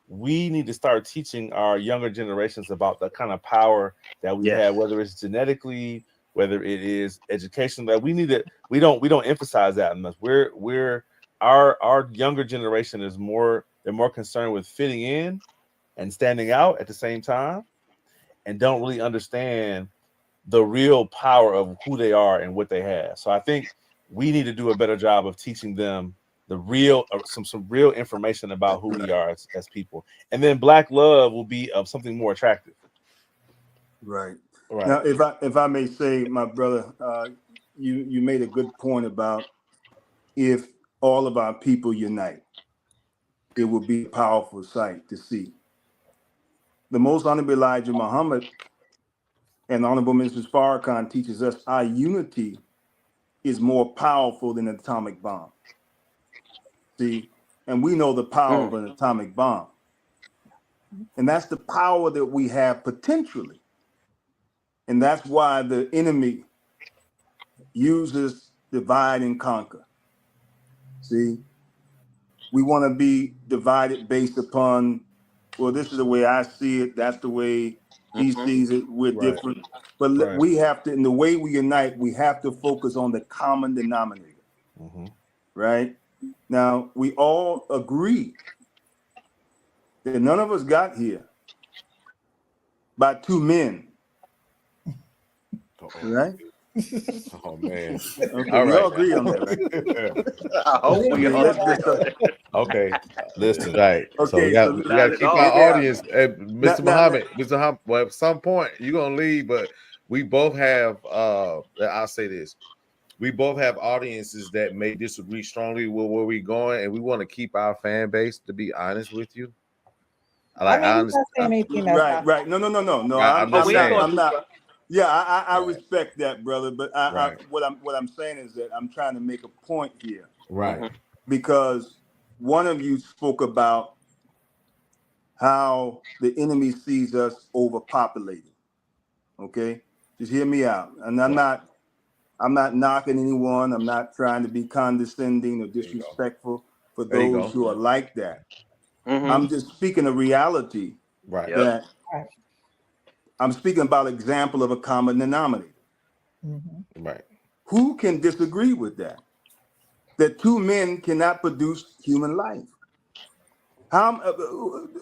we need to start teaching our younger generations about the kind of power that we have, whether it's genetically, whether it is education. That we don't emphasize that enough. Our younger generation is they're more concerned with fitting in and standing out at the same time, and don't really understand the real power of who they are and what they have. So I think we need to do a better job of teaching them the real, some real information about who we are as people, and then Black love will be something more attractive. Right. Now, if I may say, my brother, you made a good point about if all of our people unite, it will be a powerful sight to see. The Most Honorable Elijah Muhammad and Honorable Mrs. Farrakhan teaches us our unity is more powerful than an atomic bomb. See, and we know the power of an atomic bomb. And that's the power that we have potentially. And that's why the enemy uses divide and conquer. See, we want to be divided based upon, well, this is the way I see it, that's the way he sees it, we're different. But we have to, in the way we unite, we have to focus on the common denominator. Right? Now, we all agree that none of us got here by two men. Right? Oh man. Okay, All we right. all agree on that, right? I hope we all. Okay, listen. Right. Okay, So we got to keep our audience. Mr. Muhammad, well, at some point you're gonna leave, but we both have I'll say this. We both have audiences that may disagree strongly with where we're going, and we want to keep our fan base, to be honest with you. Right. No. I'm not. Yeah, I respect that, brother. But what I'm saying is that I'm trying to make a point here. Right. Because one of you spoke about how the enemy sees us overpopulated. Okay? Just hear me out. And I'm not knocking anyone. I'm not trying to be condescending or disrespectful for those who are like that. I'm just speaking a reality. Right. That I'm speaking about example of a common denominator. Right. Who can disagree with that? That two men cannot produce human life.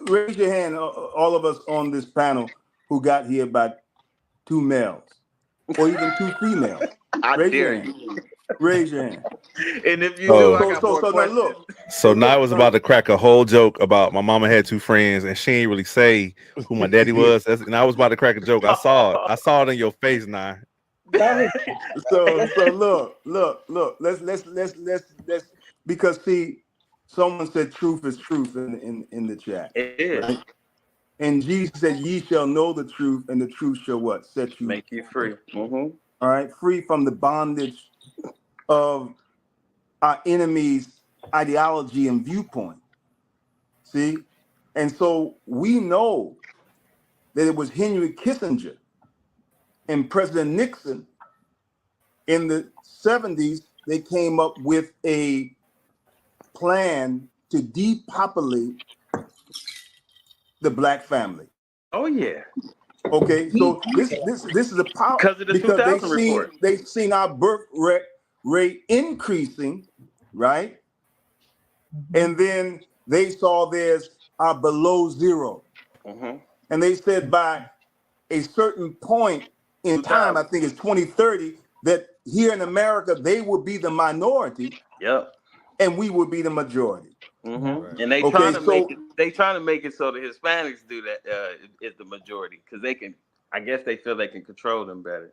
Raise your hand, all of us on this panel who got here by two males or even two females. Raise your hand. And if you do, I got more now questions. look. So Nye was about to crack a whole joke about my mama had two friends and she ain't really say who my daddy was. And I was about to crack a joke. I saw it in your face, Nye. So look. Let's because see, someone said truth is truth in the chat. It is. Right? And Jesus said, "Ye shall know the truth, and the truth shall what? Set you make you free." All right, free from the bondage of our enemy's ideology and viewpoint. See, and so we know that it was Henry Kissinger and President Nixon In the 70s, they came up with a plan to depopulate the black family. Oh yeah, Okay, so this is a power because of the because 2000 report. they've seen our birth rate increasing, right? And then they saw theirs are below zero, and they said by a certain point in time, I think it's 2030, that here in America they will be the minority. Yep. And we would be the majority. Right. And they trying to make it. They trying to make it so the Hispanics do that is the majority because they can. I guess they feel they can control them better.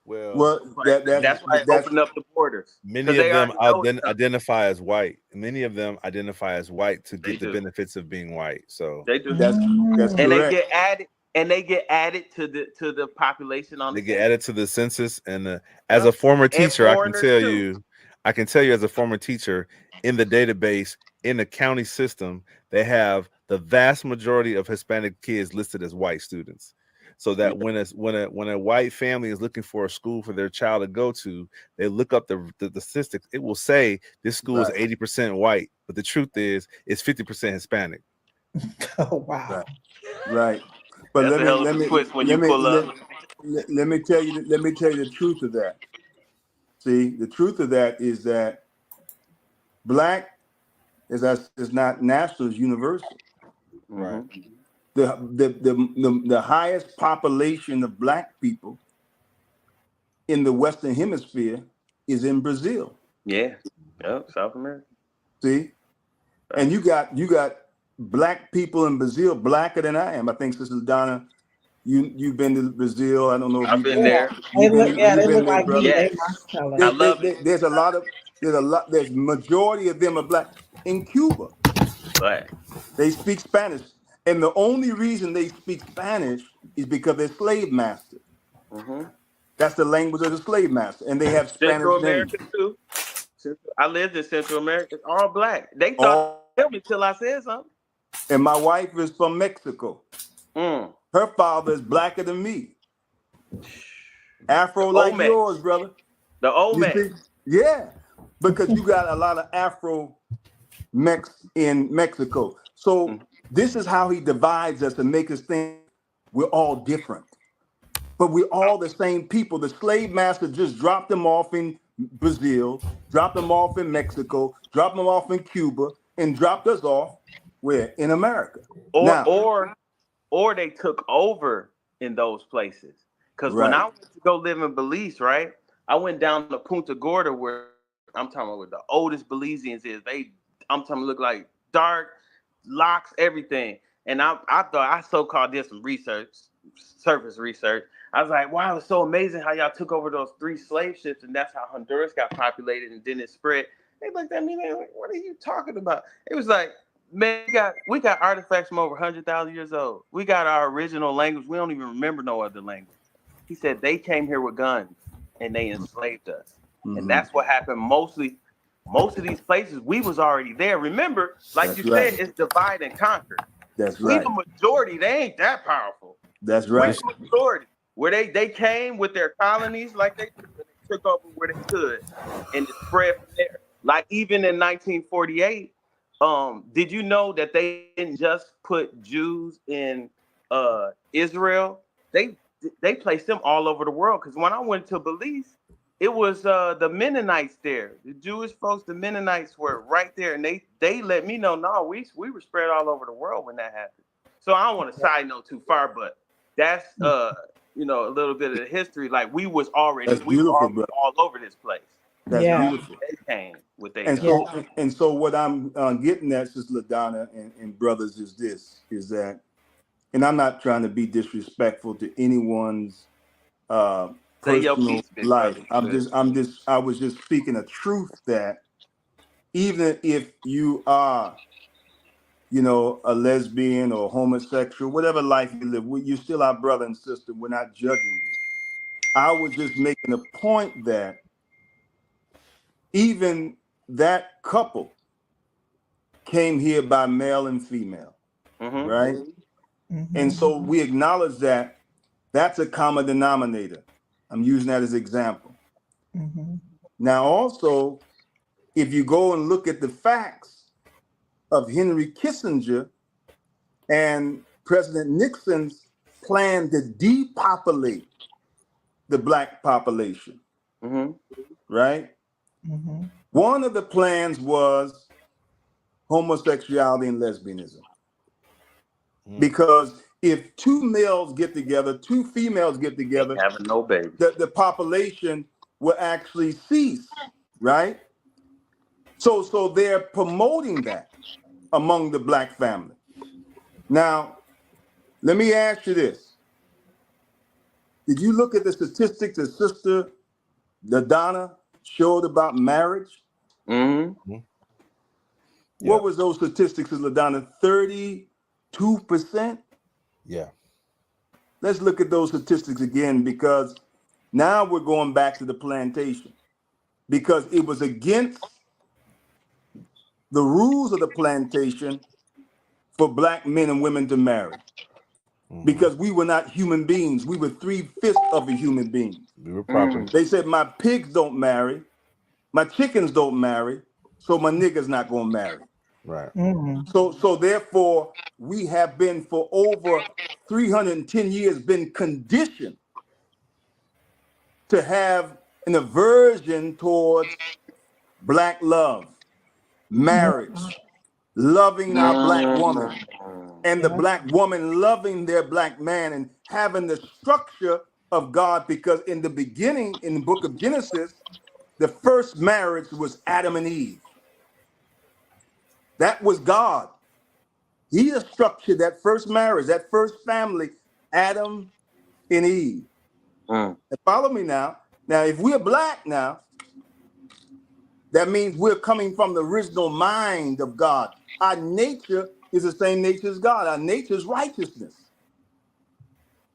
Well, that's why they opened up the borders. Many of them identify as white. Many of them identify as white to get the benefits of being white. So they do. That's and correct. they get added to the population on. They get added to the census, and as a former teacher, I can tell you as a former teacher, in the database in the county system, they have the vast majority of Hispanic kids listed as white students. So that when a white family is looking for a school for their child to go to, they look up the statistics. It will say this school is 80% white, but the truth is it's 50% Hispanic. Oh wow! Right. But let me tell you the truth of that. See, the truth of that is that black is not national, it's universal. Right. The highest population of black people in the Western Hemisphere is in Brazil. Yeah. Yep. South America. See, and you got black people in Brazil blacker than I am. I think Sister Donna, you've been to Brazil. I don't know if I've been there. They look like me. Yes. I love it. There's majority of them are black. In Cuba, Black. They speak Spanish. And the only reason they speak Spanish is because they're slave masters. That's the language of the slave master. And they have Spanish Central names. America too. I lived in Central America. It's all black. They thought me till I said something. And my wife is from Mexico. Her father is blacker than me. Afro like yours, brother. The old man. Yeah, because you got a lot of Afro Mex in Mexico. So this is how he divides us and make us think we're all different. But we're all the same people. The slave master just dropped them off in Brazil, dropped them off in Mexico, dropped them off in Cuba, and dropped us off where? In America. Or they took over in those places. Because when I went to go live in Belize, right? I went down to Punta Gorda where I'm talking about where the oldest Belizeans is. I'm talking look like dark locks, everything. And I thought I so-called did some surface research. I was like, wow, it's so amazing how y'all took over those 3 slave ships, and that's how Honduras got populated, and then it spread. They looked at me, they were like, what are you talking about? It was like, man, we got artifacts from over 100,000 years old. We got our original language. We don't even remember no other language. He said they came here with guns and they enslaved us. And that's what happened. Most of these places, we was already there. Remember, like you said, it's divide and conquer. That's right. We the majority, they ain't that powerful. That's right. We the majority. Where they came with their colonies, like they took over where they could, and it spread from there. Like even in 1948, did you know that they didn't just put Jews in Israel? They placed them all over the world. Because when I went to Belize, it was the Mennonites there. The Jewish folks, the Mennonites were right there, and they let me know. No, we were spread all over the world when that happened. So I don't want to side note too far, but that's a little bit of the history. Like we was already all over this place. That's beautiful. They came with they and so what I'm getting at, Sister LaDonna and brothers, is that, and I'm not trying to be disrespectful to anyone's personal life. I was just speaking a truth that even if you are, a lesbian or homosexual, whatever life you live, you're still our brother and sister. We're not judging you. I was just making a point that even that couple came here by male and female, right? And so we acknowledge that that's a common denominator. I'm using that as an example. Mm-hmm. Now, also, if you go and look at the facts of Henry Kissinger and President Nixon's plan to depopulate the black population, Mm-hmm. right? Mm-hmm. One of the plans was homosexuality and lesbianism. Because if two males get together, two females get together, Ain't having no baby. the population will actually cease, right? So they're promoting that among the black family. Now, let me ask you this. Did you look at the statistics that Sister LaDonna showed about marriage? Mm-hmm. What was those statistics, LaDonna? 32%? Yeah. Let's look at those statistics again, because now we're going back to the plantation, because it was against the rules of the plantation for black men and women to marry, because we were not human beings. We were 3/5 of a human being. We were property. They said my pigs don't marry, my chickens don't marry, so my nigga's not gonna marry. Right. Mm-hmm. So therefore, we have been for over 310 years been conditioned to have an aversion towards black love, marriage, loving our black woman, and the black woman loving their black man, and having the structure of God. Because in the beginning, in the book of Genesis, the first marriage was Adam and Eve. That was God. He structured that first marriage, that first family, Adam and Eve. And follow me now. Now, if we're black now, that means we're coming from the original mind of God. Our nature is the same nature as God. Our nature is righteousness.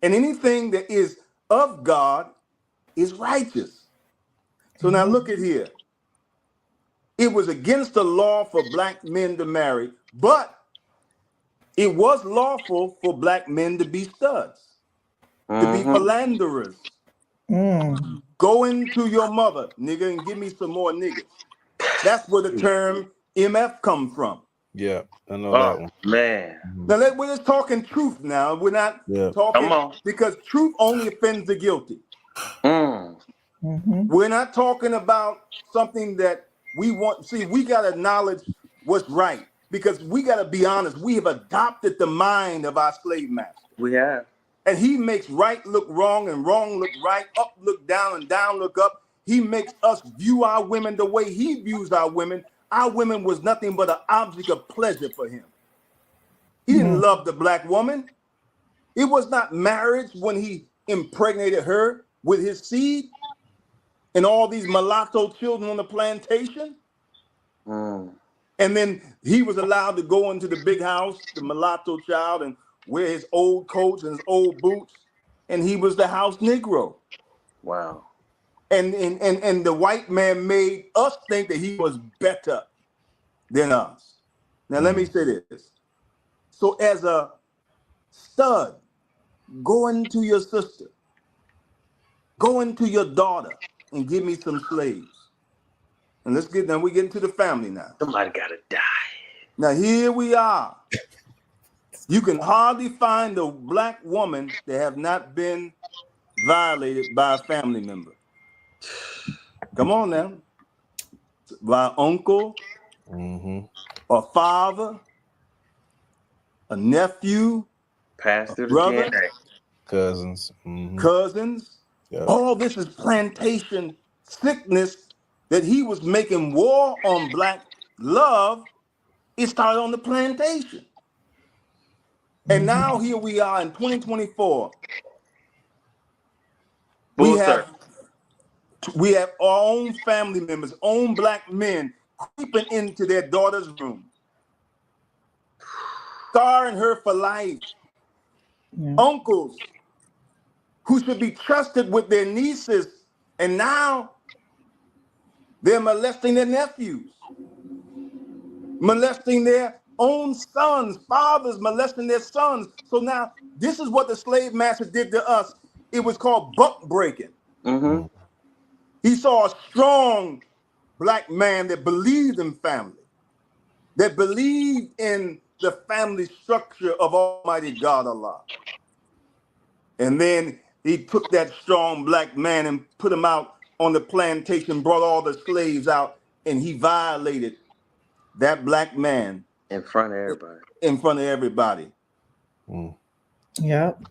And anything that is of God is righteous. So now look at here. It was against the law for black men to marry, but it was lawful for black men to be studs, to be philanderers. Mm. Go into your mother, nigga, and give me some more niggas. That's where the term MF come from. Yeah, I know that one. Man. Now we're just talking truth now. We're not talking, Come on, because truth only offends the guilty. Mm-hmm. We're not talking about something that we want. See, we got to acknowledge what's right, because we got to be honest. We have adopted the mind of our slave master. we have. And he makes right look wrong and wrong look right, up look down and down look up. He makes us view our women the way he views our women. Our women was nothing but an object of pleasure for him. He didn't love the black woman. It was not marriage when he impregnated her with his seed and all these mulatto children on the plantation. And then he was allowed to go into the big house, the mulatto child, and wear his old coats and his old boots, and he was the house Negro. Wow. And the white man made us think that he was better than us. Now let me say this. So as a stud, go into your sister, go into your daughter, and give me some slaves. And we get into the family now. Somebody gotta die. Now here we are. You can hardly find a black woman that have not been violated by a family member. Come on now. By an uncle, a father, a nephew, Pastor, a brother, Cousins. cousins. Yep. All this is plantation sickness that he was making war on black love. It started on the plantation. And now here we are in 2024. We have our own family members, own black men creeping into their daughter's room, scarring her for life. Yeah. Uncles who should be trusted with their nieces, and now they're molesting their nephews, molesting their own sons, fathers molesting their sons. So now this is what the slave master did to us. It was called buck breaking. He saw a strong black man that believed in family, that believed in the family structure of Almighty God Allah. And then he took that strong black man and put him out on the plantation, brought all the slaves out, and he violated that black man in front of everybody. In front of everybody. Yep.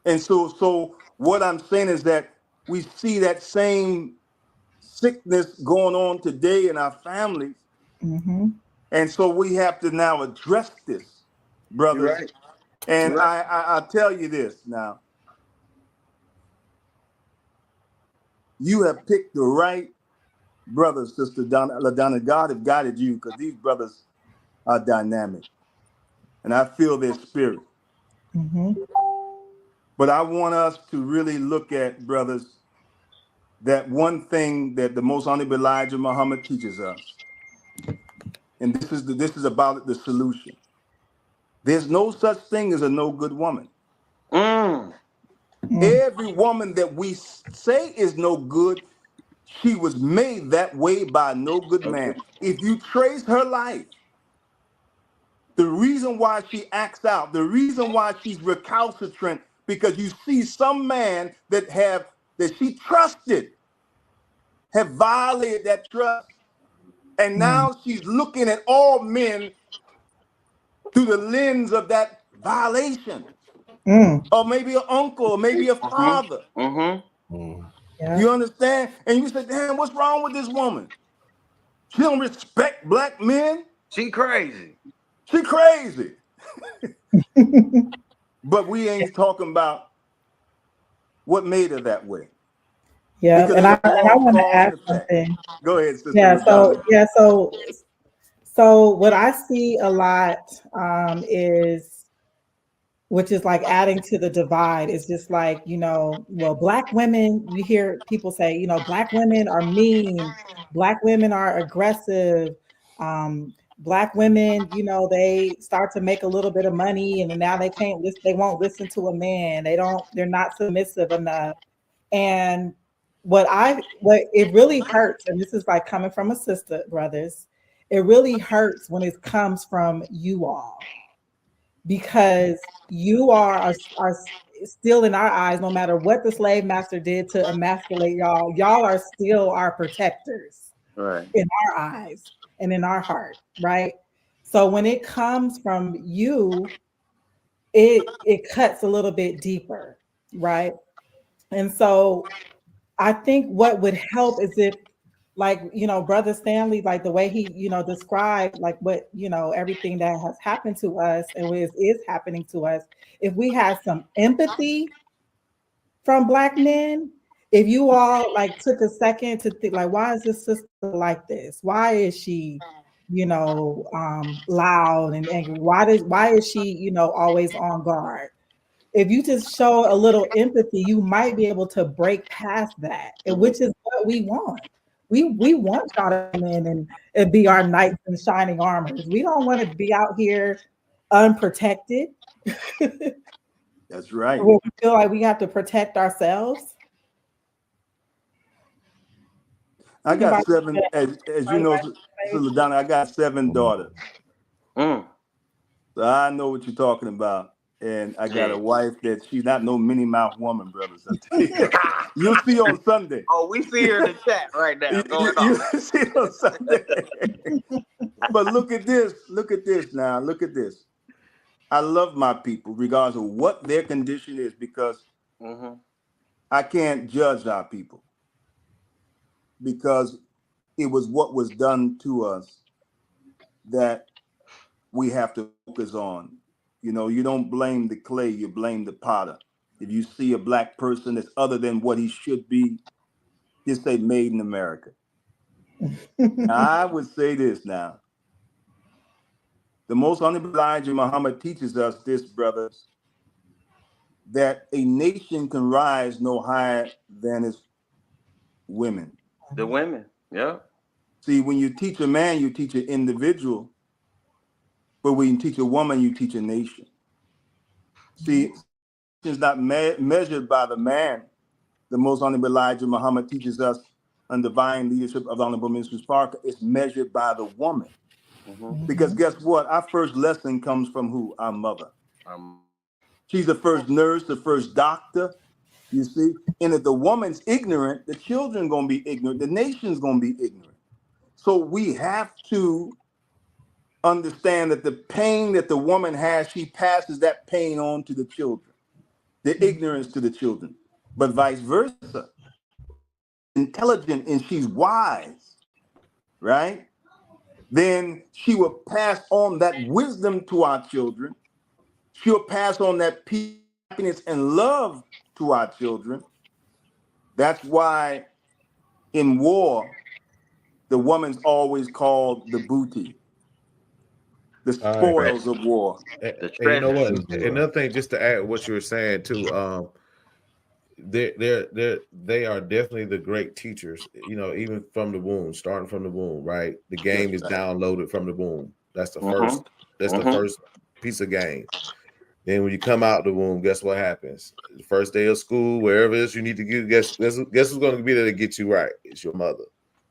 And so what I'm saying is that we see that same sickness going on today in our families. Mm-hmm. And so we have to now address this, brothers. You're right. And You're right. I'll tell you this now. You have picked the right brothers, Sister LaDonna. God have guided you, because these brothers are dynamic. And I feel their spirit. Mm-hmm. But I want us to really look at, brothers, that one thing that the Most Honorable Elijah Muhammad teaches us. And this is about the solution. There's no such thing as a no good woman. Every woman that we say is no good, she was made that way by no good man. If you trace her life, the reason why she acts out, the reason why she's recalcitrant, because you see some man that she trusted have violated that trust. And now she's looking at all men through the lens of that violation. Or maybe an uncle, or maybe a father. Yeah. You understand? And you say, damn, what's wrong with this woman? She don't respect black men. She crazy. She crazy. But we ain't talking about what made her that way. Yeah, Because and I there's a want to cause add and effect. something. Go ahead, Sister. Yeah, so what I see a lot is, which is like adding to the divide, is just like, well, black women, you hear people say, black women are mean, black women are aggressive, black women, they start to make a little bit of money and now they won't listen to a man. They're not submissive enough. And what it really hurts, and this is like coming from a sister, brothers, it really hurts when it comes from you all, because you are still in our eyes, no matter what the slave master did to emasculate y'all are still our protectors, right, in our eyes and in our heart, right? So when it comes from you, it cuts a little bit deeper, right? And so I think what would help is if, like, Brother Stanley, like the way he, described like what, everything that has happened to us and is happening to us, if we had some empathy from Black men, if you all like took a second to think, like, why is this sister like this? Why is she, loud and angry? Why is she, always on guard? If you just show a little empathy, you might be able to break past that, which is what we want. We want y'all to come in and be our knights in shining armors. We don't want to be out here unprotected. That's right. We feel like we have to protect ourselves. I got seven, as you know, Sister Donna, I got 7 daughters. So I know what you're talking about. And I got a wife that she's not no Minnie Mouse woman, brothers. You'll see on Sunday. Oh, we see her in the chat right now. You see it on Sunday. But look at this. Look at this now. Look at this. I love my people, regardless of what their condition is, because I can't judge our people, because it was what was done to us that we have to focus on. You don't blame the clay, you blame the potter. If you see a Black person that's other than what he should be, just say made in America. I would say this now. The Most Honorable Elijah Muhammad teaches us this, brothers, that a nation can rise no higher than its women. The women, yeah. See, when you teach a man, you teach an individual. But when you teach a woman, you teach a nation. See, it's not measured by the man. The Most Honorable Elijah Muhammad teaches us under divine leadership of Honorable Minister Parker is measured by the woman. Because guess what? Our first lesson comes from who? Our mother. She's the first nurse, the first doctor, you see? And if the woman's ignorant, the children going to be ignorant. The nation's going to be ignorant. So we have to understand that the pain that the woman has, she passes that pain on to the children, the ignorance to the children, but vice versa. Intelligent and she's wise, right? Then she will pass on that wisdom to our children. She'll pass on that peace, happiness, and love to our children. That's why in war, the woman's always called the booty, the spoils of war. And you know what? Another thing, just to add what you were saying too, they are definitely the great teachers. You know, even from the womb, starting from the womb, right? The game is downloaded from the womb. That's the first. That's the first piece of game. Then when you come out the womb, guess what happens? The first day of school, wherever it is you need to get, guess who's going to be there to get you right? It's your mother.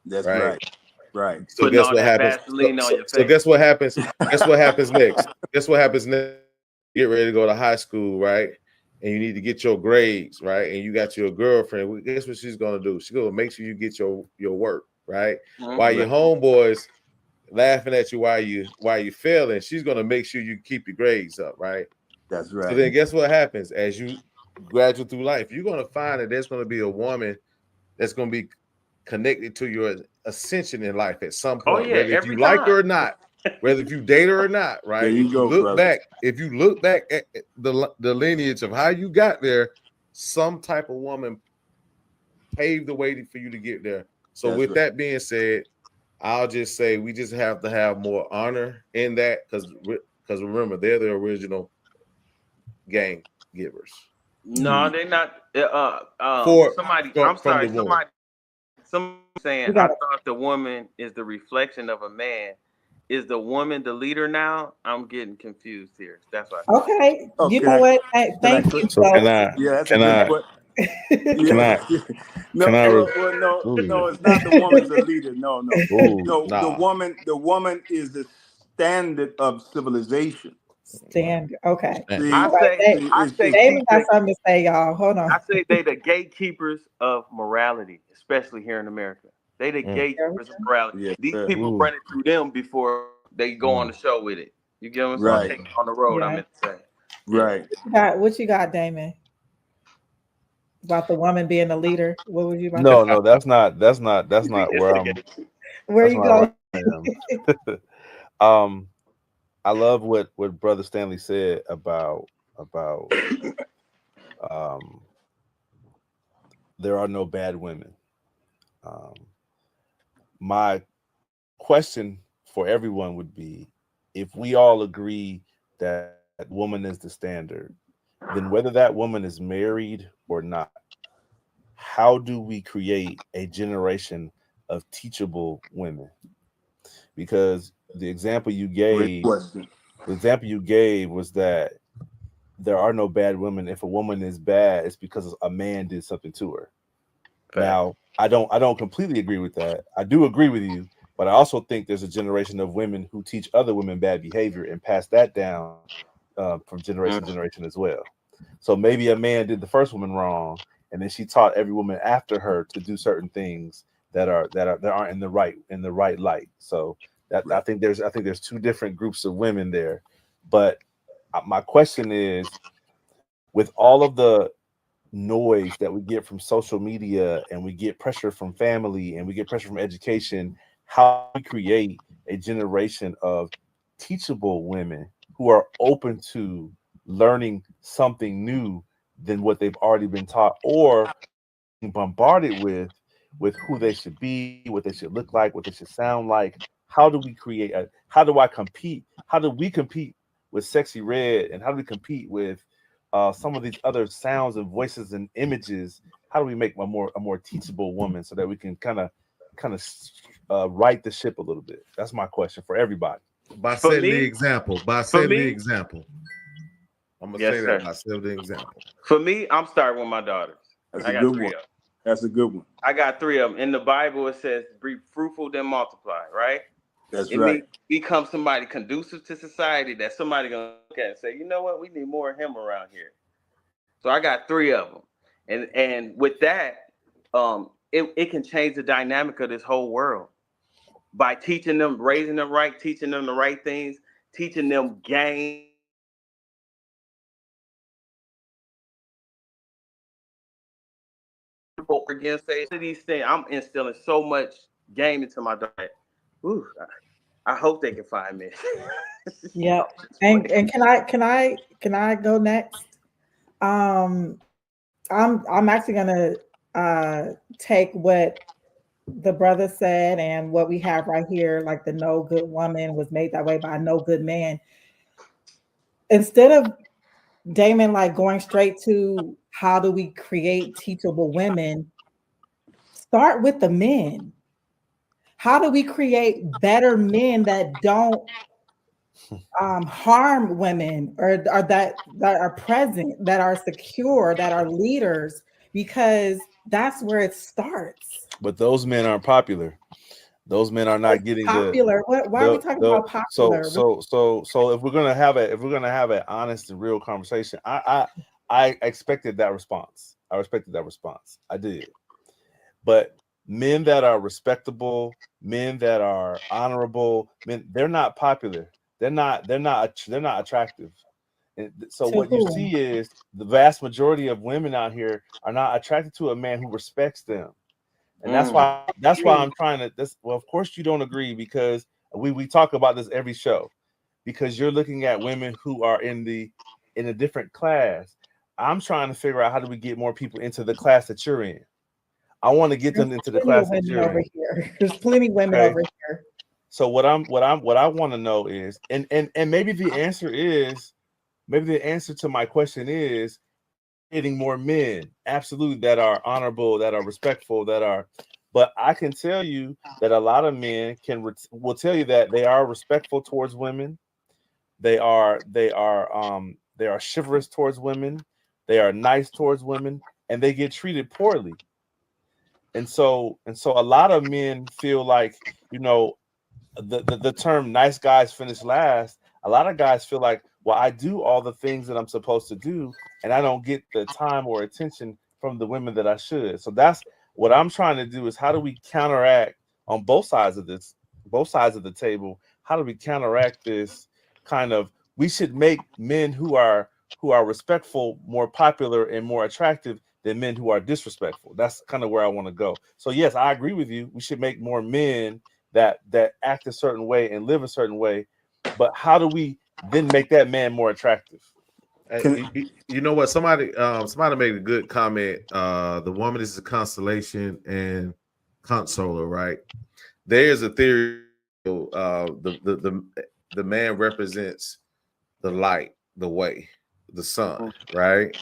That's right. Right. So guess what happens? So guess what happens? Guess what happens next? Guess what happens next? Get ready to go to high school, right? And you need to get your grades, right? And you got your girlfriend. Well, guess what she's gonna do? She's gonna make sure you get your work, right? While your homeboys laughing at you while you failing, she's gonna make sure you keep your grades up, right? That's right. So then guess what happens? As you graduate through life, you're gonna find that there's gonna be a woman that's gonna be connected to your ascension in life at some point, whether if you like her or not, whether if you date her or not, right? If you look back at the lineage of how you got there, some type of woman paved the way for you to get there. So with that being said, I'll just say we just have to have more honor in that, because remember, they're the original game givers. No, they're not. Somebody saying, I thought the woman is the reflection of a man. Is the woman the leader now? I'm getting confused here. That's why. Okay. You know what? Thank you. So can I? No, it's not the woman's the leader. No. The woman is the standard of civilization. Okay. I say David got something to say, y'all. Hold on. I say they the gatekeepers of morality, especially here in America. They the gatekeepers of morality. Yes, these people run it through them before they go on the show with it. You get what I'm saying? Take it on the road. I meant to say. Right. What you got, Damon? About the woman being the leader? What would you? No, that's not where I'm. Where you go? I love what Brother Stanley said about there are no bad women. My question for everyone would be, if we all agree that woman is the standard, then whether that woman is married or not, how do we create a generation of teachable women? Because the example you gave was that there are no bad women. If a woman is bad, it's because a man did something to her. Fair. Now, I don't completely agree with that. I do agree with you, but I also think there's a generation of women who teach other women bad behavior and pass that down from generation to generation as well. So maybe a man did the first woman wrong, and then she taught every woman after her to do certain things that aren't in the right light. So I think there's two different groups of women there. But my question is, with all of the noise that we get from social media, and we get pressure from family, and we get pressure from education, how do we create a generation of teachable women who are open to learning something new than what they've already been taught, or being bombarded with who they should be, what they should look like, what they should sound like? How do we create how do we compete with Sexy Red, and how do we compete with some of these other sounds and voices and images? How do we make a more teachable woman so that we can kind of right the ship a little bit? That's my question for everybody. By setting the example. I'm gonna say that by setting the example. For me, I'm starting with my daughters. That's I got a good 3 one. of them. That's a good one. I got 3 of them. In the Bible, it says, be fruitful, then multiply, right? That's It right. means become somebody conducive to society that somebody going to look at and say, you know what, we need more of him around here. So I got 3 of them. And with that, it can change the dynamic of this whole world by teaching them, raising them right, teaching them the right things, teaching them game. Again, say these things. I'm instilling so much game into my daughter. Ooh, I hope they can find me. Yep. And can I go next? I'm actually gonna take what the brother said and what we have right here, like the no good woman was made that way by a no good man. Instead of Damon like going straight to how do we create teachable women, start with the men. How do we create better men that don't harm women or that are present, that are secure, that are leaders? Because that's where it starts. But those men aren't popular. Those men are not getting popular. Why are we talking about popular? So if we're gonna have an honest and real conversation, I expected that response. I respected that response. I did. But men that are respectable, men that are honorable, men, they're not popular. They're not attractive. And so what you see is the vast majority of women out here are not attracted to a man who respects them. And that's why I'm trying to well, of course you don't agree, because we talk about this every show, because you're looking at women who are in a different class. I'm trying to figure out how do we get more people into the class that you're in. I want to get them into the class that you're in. Here. There's plenty of women over here. So what I want to know is, and maybe the answer to my question is getting more men, absolutely, that are honorable, that are respectful, but I can tell you that a lot of men will tell you that they are respectful towards women. They are chivalrous towards women. They are nice towards women, and they get treated poorly. And so a lot of men feel like, the term nice guys finish last. A lot of guys feel like, well, I do all the things that I'm supposed to do, and I don't get the time or attention from the women that I should. So that's what I'm trying to do, is how do we counteract on both sides of the table? How do we counteract this kind of, we should make men who are respectful more popular and more attractive than men who are disrespectful. That's kind of where I want to go. So yes, I agree with you. We should make more men that act a certain way and live a certain way. But how do we then make that man more attractive? You know what? Somebody made a good comment. The woman is a constellation and consoler, right? There's a theory. The man represents the light, the way, the sun, right?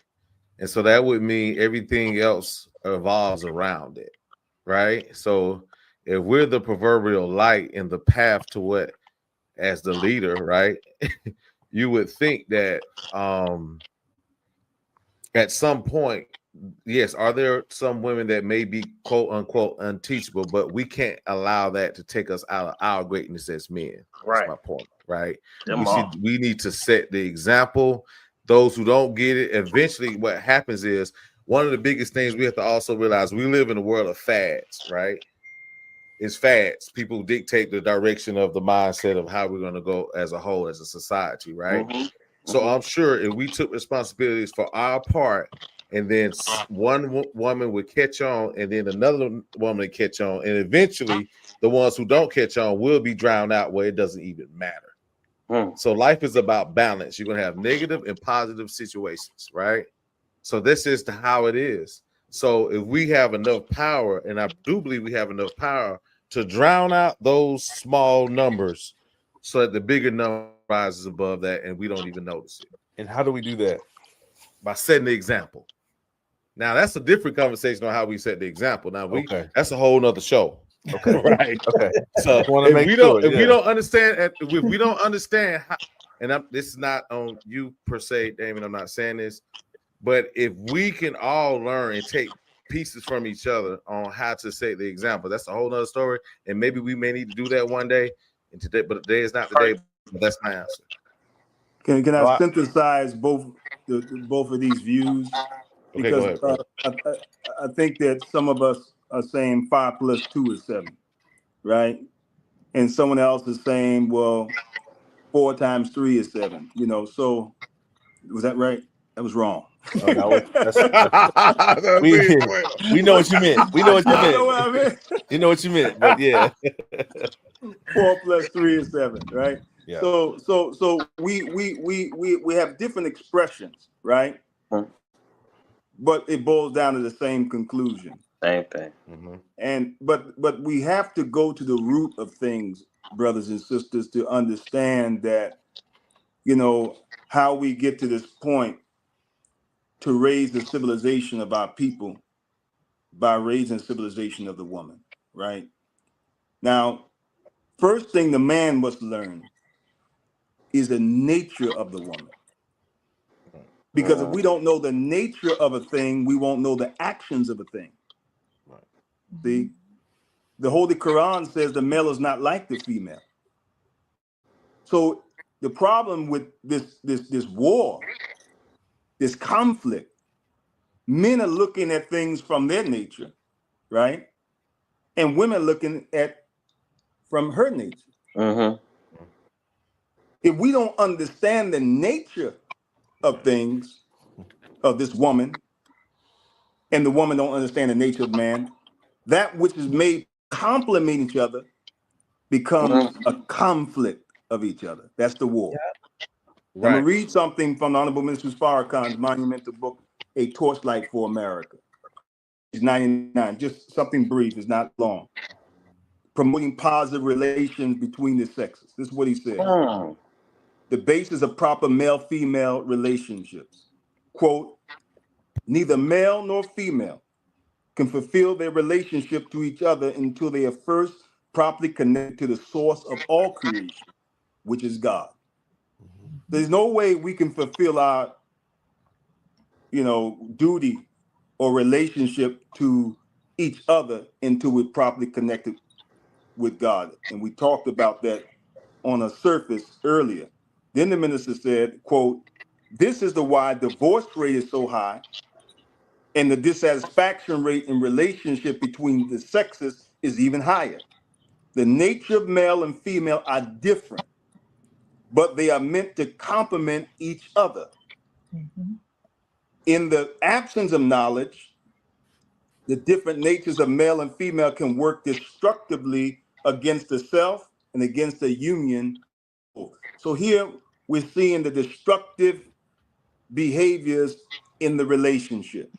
And so that would mean everything else evolves around it, right? So if we're the proverbial light in the path to what, as the leader, right? You would think that at some point, yes, are there some women that may be quote unquote unteachable, but we can't allow that to take us out of our greatness as men. That's my point, right? We need to set the example. Those who don't get it, eventually what happens is, one of the biggest things we have to also realize, we live in a world of fads, right? It's fads. People dictate the direction of the mindset of how we're going to go as a whole, as a society, right? So I'm sure if we took responsibilities for our part, and then one woman would catch on, and then another woman would catch on, and eventually the ones who don't catch on will be drowned out where it doesn't even matter. So life is about balance. You're going to have negative and positive situations, right? So this is how it is. So if we have enough power, and I do believe we have enough power to drown out those small numbers so that the bigger number rises above that and we don't even notice it. And how do we do that? By setting the example. Now that's a different conversation on how we set the example. Now that's a whole nother show. Okay. Right. Okay. So if we don't understand how, and this is not on you per se, Damon, I'm not saying this, but if we can all learn and take pieces from each other on how to set the example. That's a whole nother story, and maybe we may need to do that one day. And today, but today is not the day. But that's my answer. Can I synthesize both of these views? Okay, go Because ahead, I think that some of us are saying 5 + 2 is 7, right? And someone else is saying, well, 4 × 3 is 7. You know, so was that right? That was wrong. Oh, that's we know what you meant. We know what you Y'all meant. know what I meant? You know what you meant, but yeah. 4 + 3 is 7, right? Yeah. So we have different expressions, right? But it boils down to the same conclusion. Same thing. And but we have to go to the root of things, brothers and sisters, to understand that, you know, how we get to this point to raise the civilization of our people by raising civilization of the woman, right? Now, first thing the man must learn is the nature of the woman. Because if we don't know the nature of a thing, we won't know the actions of a thing. Right. See, the Holy Quran says the male is not like the female. So the problem with this war, this conflict, men are looking at things from their nature, right? And women looking at from her nature. If we don't understand the nature of things, of this woman, and the woman don't understand the nature of man, that which is made complement each other becomes a conflict of each other. That's the war. Right. I'm going to read something from the Honorable Minister Farrakhan's monumental book, A Torchlight for America. It's 99, just something brief, it's not long. Promoting positive relations between the sexes. This is what he says. The basis of proper male-female relationships. Quote, neither male nor female can fulfill their relationship to each other until they are first properly connected to the source of all creation, which is God. There's no way we can fulfill our, duty or relationship to each other until we're properly connected with God. And we talked about that on a surface earlier. Then the minister said, quote, this is the why divorce rate is so high and the dissatisfaction rate in relationship between the sexes is even higher. The nature of male and female are different, but they are meant to complement each other. In the absence of knowledge, the different natures of male and female can work destructively against the self and against the union. So here we're seeing the destructive behaviors in the relationship.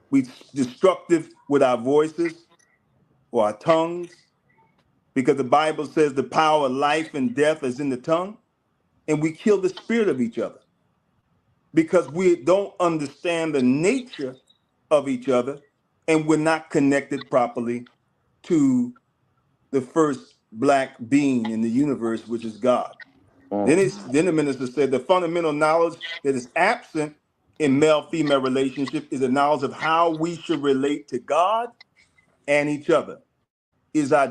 We destructive with our voices or our tongues, because the Bible says the power of life and death is in the tongue, and we kill the spirit of each other because we don't understand the nature of each other, and we're not connected properly to the first black being in the universe, which is God. Then the minister said the fundamental knowledge that is absent in male-female relationship is the knowledge of how we should relate to God and each other. Is our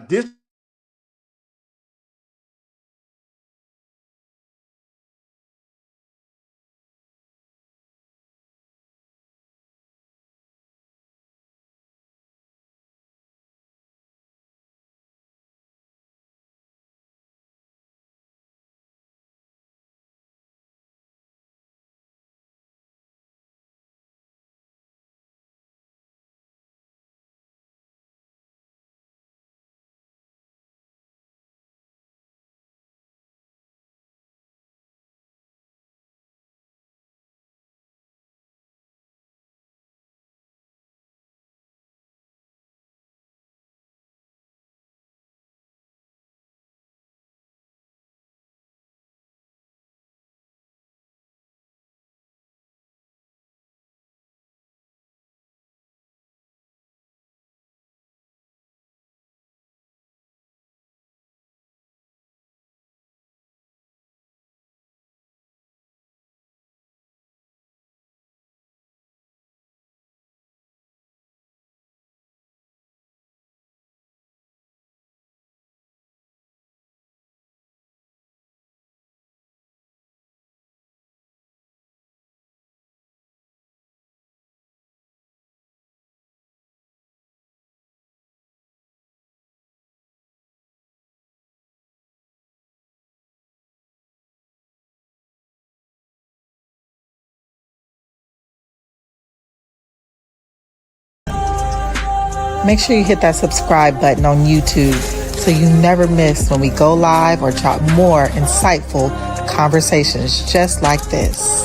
Make sure you hit that subscribe button on YouTube so you never miss when we go live or drop more insightful conversations just like this.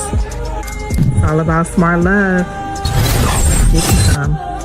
It's all about smart love. Get you some.